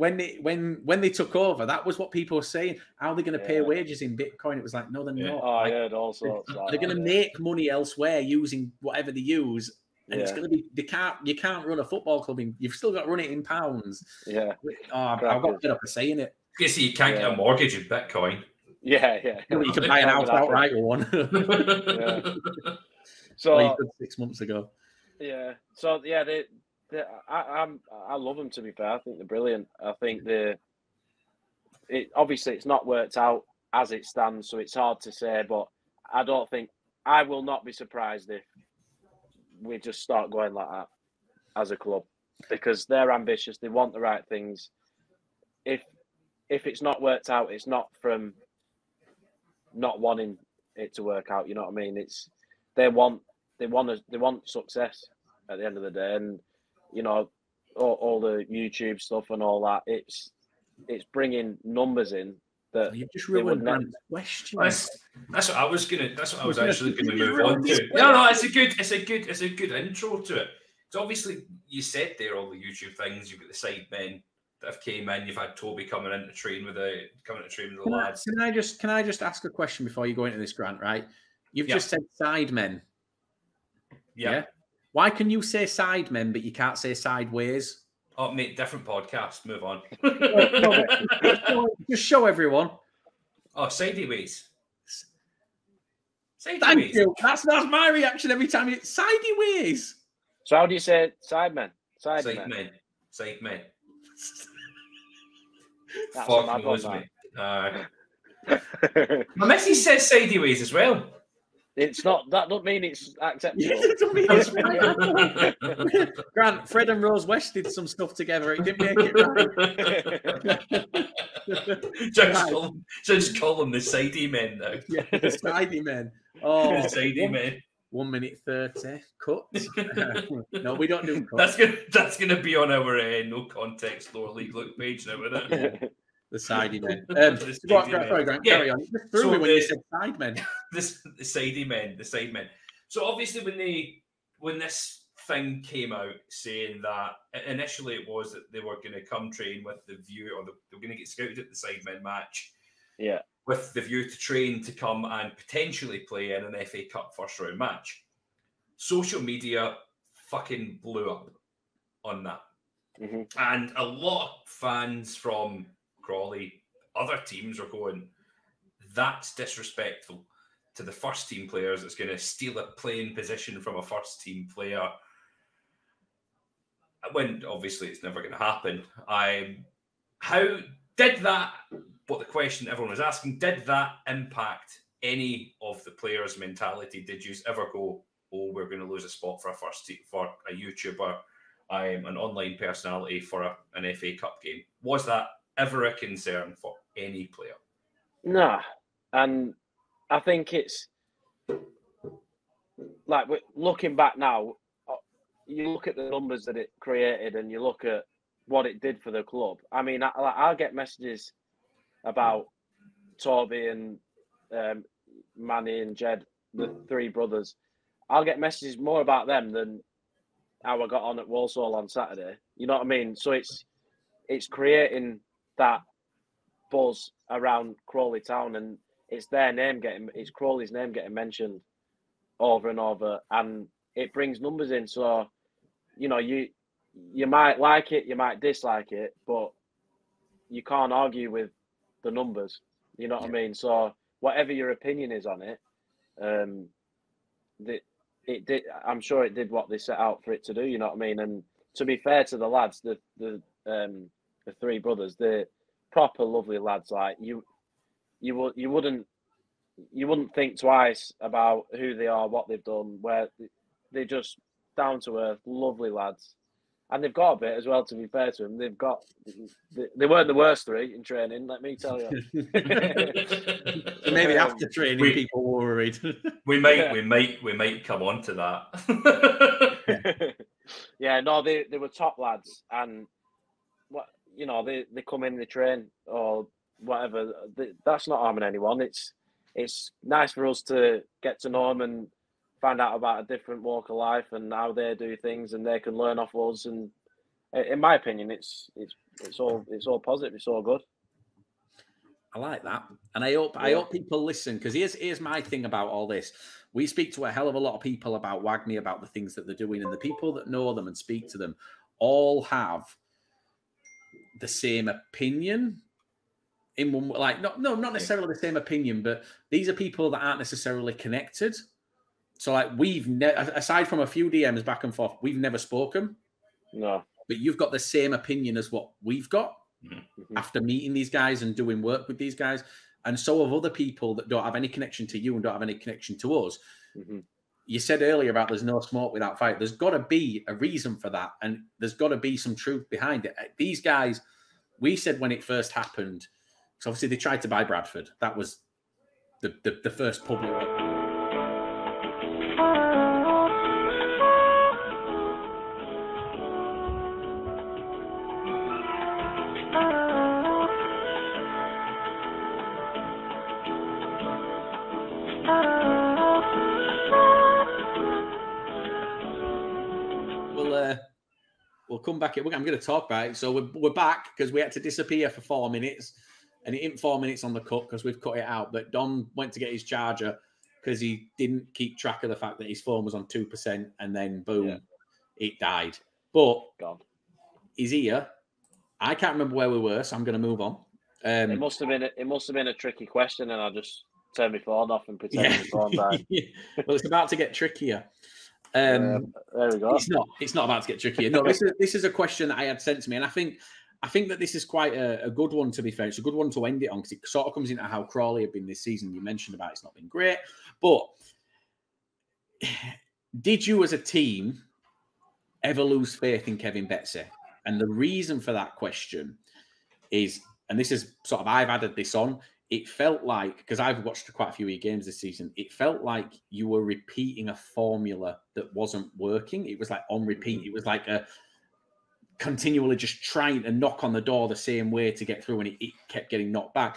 they took over. That was what people were saying. How are they going to pay wages in Bitcoin? It was like, no, they're not. Oh, I heard all sorts. They're going to make money elsewhere using whatever they use, and it's going to be. You can't run a football club you've still got to run it in pounds. Yeah. I've got to get up for saying it. You see, you can't get a mortgage in Bitcoin. Yeah. You can buy an house outright with one. Yeah. So you could 6 months ago. Yeah. So yeah, I love them, to be fair. I think they're brilliant. I think obviously it's not worked out as it stands, so it's hard to say. But I will not be surprised if we just start going like that as a club, because they're ambitious. They want the right things. If it's not worked out, it's not from not wanting it to work out. You know what I mean? They want success at the end of the day, and all the YouTube stuff and all that. It's bringing numbers in that you just ruined Grant's question. That's what I was actually going to move on to. No, it's a good intro to it. So obviously you said there all the YouTube things. You've got the side men that have came in. You've had Toby coming to train with the lads. Can I just ask a question before you go into this, Grant? Right, you've just said side men. Yeah. Why can you say side men but you can't say sideways? Oh, mate, different podcast. Move on. Just show everyone. Oh, sideways. Thank you. That's my reaction every time. It's sideways. So how do you say side men? Side men. Fuck knows me. My missus says sideways as well. It's not. That don't mean it's acceptable. Grant, Fred and Rose West did some stuff together. It didn't make it right. Just call them the sidey men now. Yeah, the sidey men. Oh, the sidey men. 1 minute 30 cut. No, we don't do cuts. That's gonna be on our no context lower league look page now, isn't it? The sidey men. Sorry, Grant, carry on. You threw me when you said side men. The side men. So obviously when this thing came out saying that initially it was that they were going to come train with the view, or they were going to get scouted at the side men match. Yeah. With the view to train to come and potentially play in an FA Cup first round match. Social media fucking blew up on that. Mm-hmm. And a lot of fans from Crawley, other teams are going, that's disrespectful to the first team players. It's going to steal a playing position from a first team player. When obviously it's never going to happen. How did that, what the question everyone was asking, did that impact any of the players' mentality? Did you ever go, oh, we're going to lose a spot for a YouTuber, an online personality for an FA Cup game? Was that ever a concern for any player? Nah. And I think it's like, looking back now, you look at the numbers that it created and you look at what it did for the club. I mean, I'll get messages about Toby and Manny and Jed, the three brothers. I'll get messages more about them than how I got on at Walsall on Saturday. You know what I mean? So it's creating that buzz around Crawley Town, and it's Crawley's name getting mentioned over and over, and it brings numbers in. So, you know, you might like it, you might dislike it, but you can't argue with the numbers. You know what I mean? So whatever your opinion is on it, it did. I'm sure it did what they set out for it to do. You know what I mean? And to be fair to the lads, the three brothers, they're proper lovely lads. Like you wouldn't think twice about who they are, what they've done. Where they're just down to earth, lovely lads. And they've got a bit as well, to be fair to them. They weren't the worst three in training, let me tell you. So maybe after training, people were worried. we might come on to that. Yeah, no, they were top lads, and they come in, they train or whatever. That's not harming anyone. It's nice for us to get to know them and find out about a different walk of life and how they do things, and they can learn off us. And in my opinion, it's all positive. It's all good. I like that, and I hope people listen, because here's my thing about all this. We speak to a hell of a lot of people about Wagner, about the things that they're doing, and the people that know them and speak to them all have the same opinion. In one, like not necessarily the same opinion, but these are people that aren't necessarily connected. So, like, aside from a few DMs back and forth, we've never spoken. No. But you've got the same opinion as what we've got after meeting these guys and doing work with these guys. And so have other people that don't have any connection to you and don't have any connection to us. Mm-hmm. You said earlier about there's no smoke without fire. There's got to be a reason for that. And there's got to be some truth behind it. These guys, we said when it first happened, so obviously they tried to buy Bradford. That was the first public one. We'll come back. I'm going to talk about it. So we're back because we had to disappear for 4 minutes, and it ain't 4 minutes on the cut because we've cut it out. But Don went to get his charger because he didn't keep track of the fact that his phone was on 2%, and then boom, it died. But he's here. I can't remember where we were, so I'm going to move on. It must have been a tricky question, and I just turned my phone off and pretended my phone died. Well, it's about to get trickier. There we go. It's not about to get trickier. No, this is a question that I had sent to me, and I think that this is quite a good one, to be fair. It's a good one to end it on because it sort of comes into how Crawley have been this season. You mentioned about it's not been great, but did you as a team ever lose faith in Kevin Betsy? And the reason for that question is, and this is sort of I've added this on, it felt like, because I've watched quite a few of your games this season, it felt like you were repeating a formula that wasn't working. It was like on repeat. It was like a continually just trying to knock on the door the same way to get through, and it kept getting knocked back.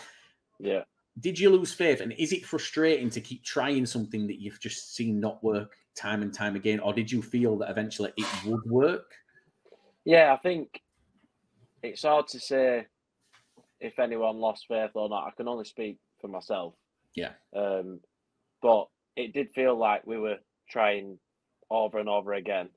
Yeah. Did you lose faith? And is it frustrating to keep trying something that you've just seen not work time and time again? Or did you feel that eventually it would work? Yeah, I think it's hard to say if anyone lost faith or not. I can only speak for myself. Yeah. But it did feel like we were trying over and over again.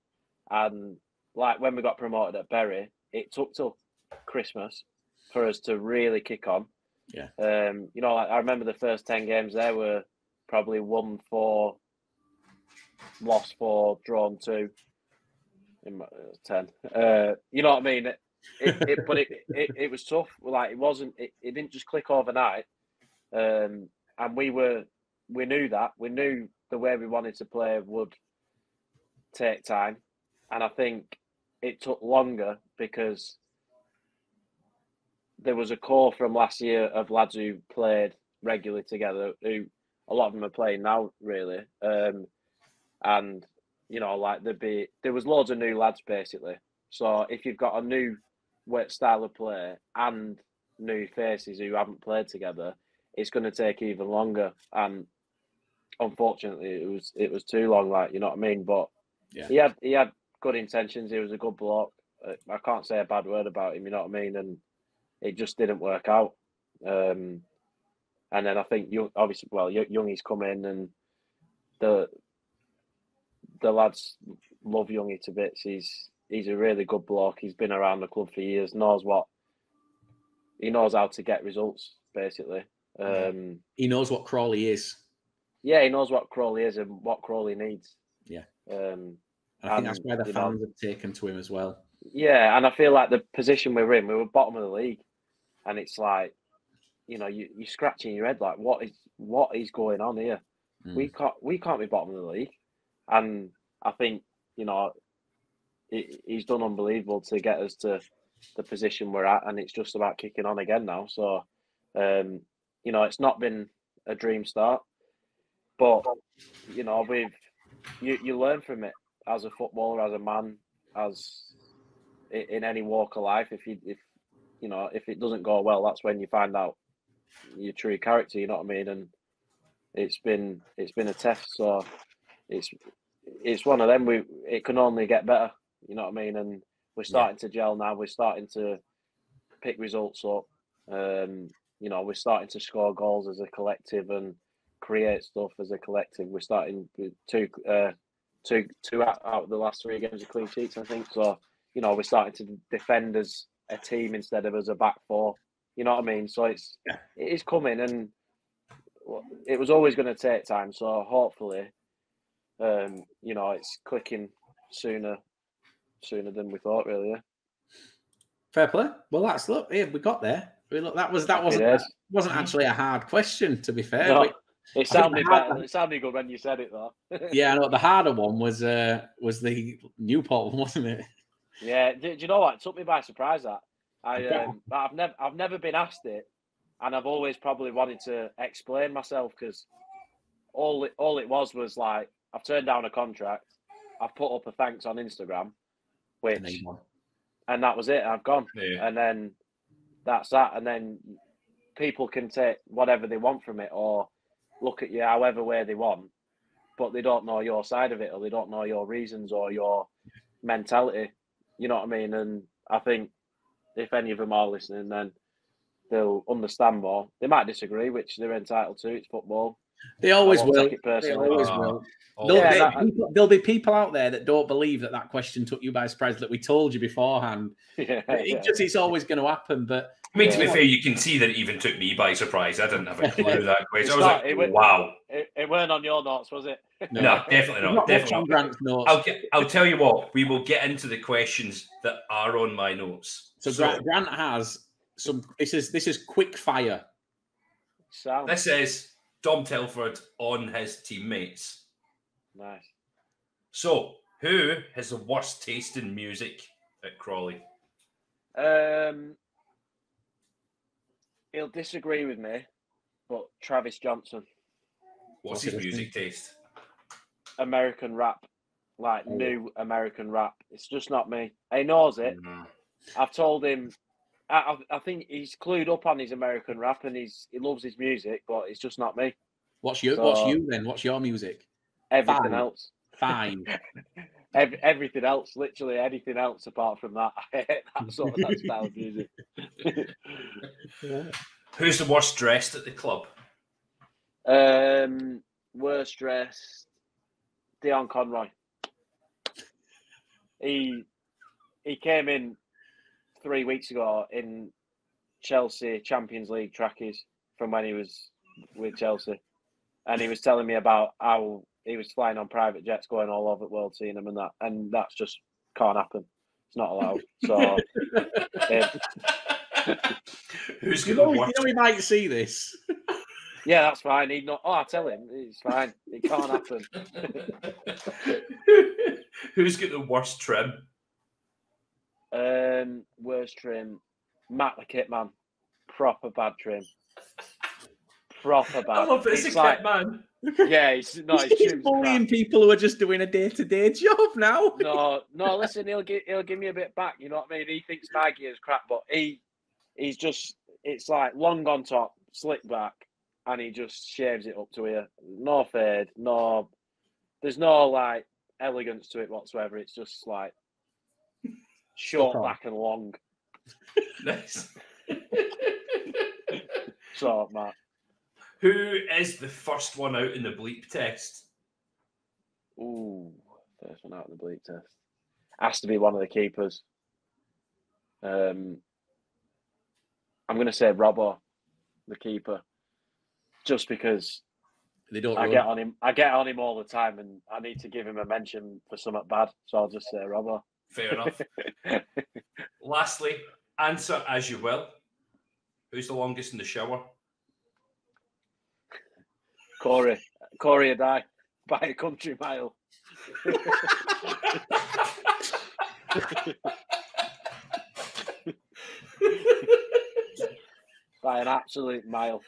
And like when we got promoted at Bury, it took till Christmas for us to really kick on. Yeah. You know, like I remember the first 10 games there were probably 1-4, lost 4, drawn 2 in 10. You know what I mean? But it was tough. Like it didn't just click overnight. And we knew that. We knew the way we wanted to play would take time. And I think it took longer because there was a core from last year of lads who played regularly together, who a lot of them are playing now, really. And, you know, like there was loads of new lads, basically. So if you've got a new style of play and new faces who haven't played together, it's going to take even longer. And unfortunately, it was too long, like, you know what I mean? But yeah, he had good intentions. He was a good bloke. I can't say a bad word about him, you know what I mean? And it just didn't work out. And then I think Youngie's come in, and the lads love Youngie to bits. He's a really good bloke. He's been around the club for years. Knows how to get results, basically. He knows what Crawley is. Yeah, he knows what Crawley is and what Crawley needs. Yeah. And I think that's why the fans have taken to him as well. Yeah, and I feel like the position we're in, we were bottom of the league, and it's like, you know, you're scratching your head like, what is going on here? We can't be bottom of the league, and I think, you know, he's done unbelievable to get us to the position we're at, and it's just about kicking on again now. So, you know, it's not been a dream start, but you know, you learn from it as a footballer, as a man, as in any walk of life. If it doesn't go well, that's when you find out your true character. You know what I mean? And it's been a test. So it's one of them. It can only get better. You know what I mean? And we're starting to gel now. We're starting to pick results up. You know, we're starting to score goals as a collective and create stuff as a collective. We're starting with two out of the last 3 games of clean sheets, I think. So, you know, we're starting to defend as a team instead of as a back four. You know what I mean? So it is coming, and it was always going to take time. So hopefully, you know, it's clicking sooner than we thought, really. Yeah. Fair play. Well, we got there. That wasn't actually a hard question, to be fair. No, it sounded better. It sounded good when you said it, though. Yeah, I know. The harder one was the Newport one, wasn't it? Yeah. Do you know what? It took me by surprise, that. I've never been asked it, and I've always probably wanted to explain myself, because all it was like, I've turned down a contract, I've put up a thanks on Instagram, and that was it. I've gone, and then that's that. And then people can take whatever they want from it, or look at you however way they want, but they don't know your side of it, or they don't know your reasons or your mentality. You know what I mean? And I think if any of them are listening, then they'll understand more. They might disagree, which they're entitled to. It's football. They always will. Take it personally. They always will. There'll be people out there that don't believe that question took you by surprise, that we told you beforehand. It's always going to happen. But I mean, to be fair, you can see that it even took me by surprise. I didn't have a clue that question. I was like, wow. It weren't on your notes, was it? No, definitely not. Definitely not. Notes. I'll tell you what, we will get into the questions that are on my notes. So Grant has some. This is quick fire. This is Dom Telford on his teammates. Nice. So, who has the worst taste in music at Crawley? He'll disagree with me, but Travis Johnson. What's his music taste? American rap, like new American rap. It's just not me. He knows it. I've told him. I think he's clued up on his American rap and he loves his music, but it's just not me. What's you then? What's your music? Everything else. Fine. Everything else, literally anything else apart from that. I hate that sort of that style of music. Who's the worst dressed at the club? Worst dressed, Dion Conroy. He came in 3 weeks ago in Chelsea Champions League trackies from when he was with Chelsea, and he was telling me about how he was flying on private jets going all over the world seeing them and that's just can't happen. It's not allowed. So who's going to we might see this. Yeah, that's fine. He'd not. Oh, I tell him it's fine. It can't happen. Who's got the worst trim? Worst trim, Matt the Kit Man. Proper bad trim. Proper bad. I love it. It's a Kit Man. Yeah, he's bullying people who are just doing a day-to-day job now. No. Listen, he'll give me a bit back. You know what I mean? He thinks my gear's crap, but he's just. It's like long on top, slick back, and he just shaves it up to here. No fade, no. There's no like elegance to it whatsoever. It's just like short, back, and long. Nice. So, Matt. Who is the first one out in the bleep test? Ooh, first one out in the bleep test. Has to be one of the keepers. I'm going to say Robbo, the keeper, just because I get on him. I get on him all the time, and I need to give him a mention for something bad. So I'll just say Robbo. Fair enough. Lastly, answer as you will. Who's the longest in the shower? Corey or die by a country mile. By an absolute mile.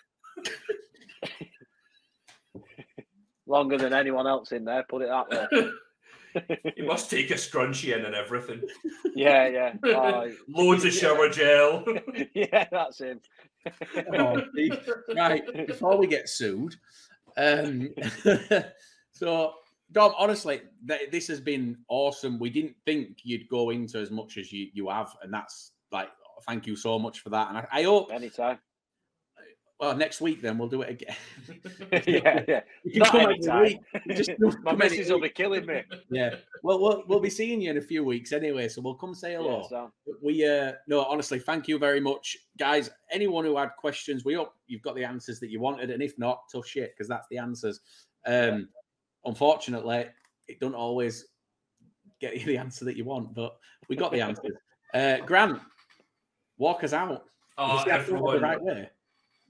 Longer than anyone else in there, put it that way. You must take a scrunchie in and everything. Yeah. Loads of shower gel. Yeah, that's him. Right, before we get sued. So, Dom, honestly, this has been awesome. We didn't think you'd go into as much as you have, and that's like, thank you so much for that. And I hope anytime. Well, next week then we'll do it again. Yeah. You can come every week. My missus will be killing me. Yeah. Well, we'll be seeing you in a few weeks anyway, so we'll come say hello. Yeah, so. No, honestly, thank you very much, guys. Anyone who had questions, we hope you've got the answers that you wanted, and if not, tough shit, because that's the answers. Unfortunately, it don't always get you the answer that you want, but we got the answers. Grant, walk us out. Oh, everyone, the right way.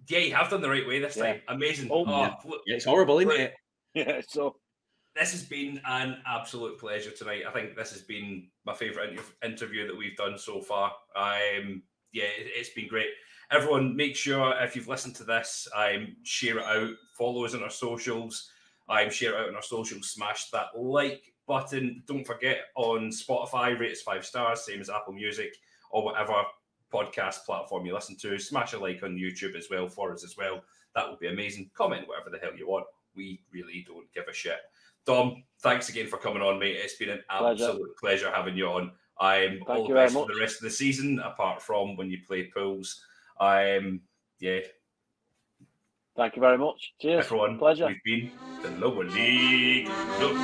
Yeah, you have done the right way this time. Amazing. Yeah, it's horrible, isn't it? Yeah, so this has been an absolute pleasure tonight. I think this has been my favourite interview that we've done so far. It's been great. Everyone, make sure if you've listened to this, share it out, follow us on our socials, share it out on our socials, smash that like button. Don't forget on Spotify, rate us 5 stars, same as Apple Music or whatever podcast platform you listen to. Smash a like on YouTube as well for us as well. That would be amazing. Comment whatever the hell you want. We really don't give a shit. Dom, thanks again for coming on, mate. It's been an absolute pleasure having you on. All the best for the rest of the season, apart from when you play pools. Yeah. Thank you very much. Cheers. Everyone, pleasure. We've been the Lower League. Look.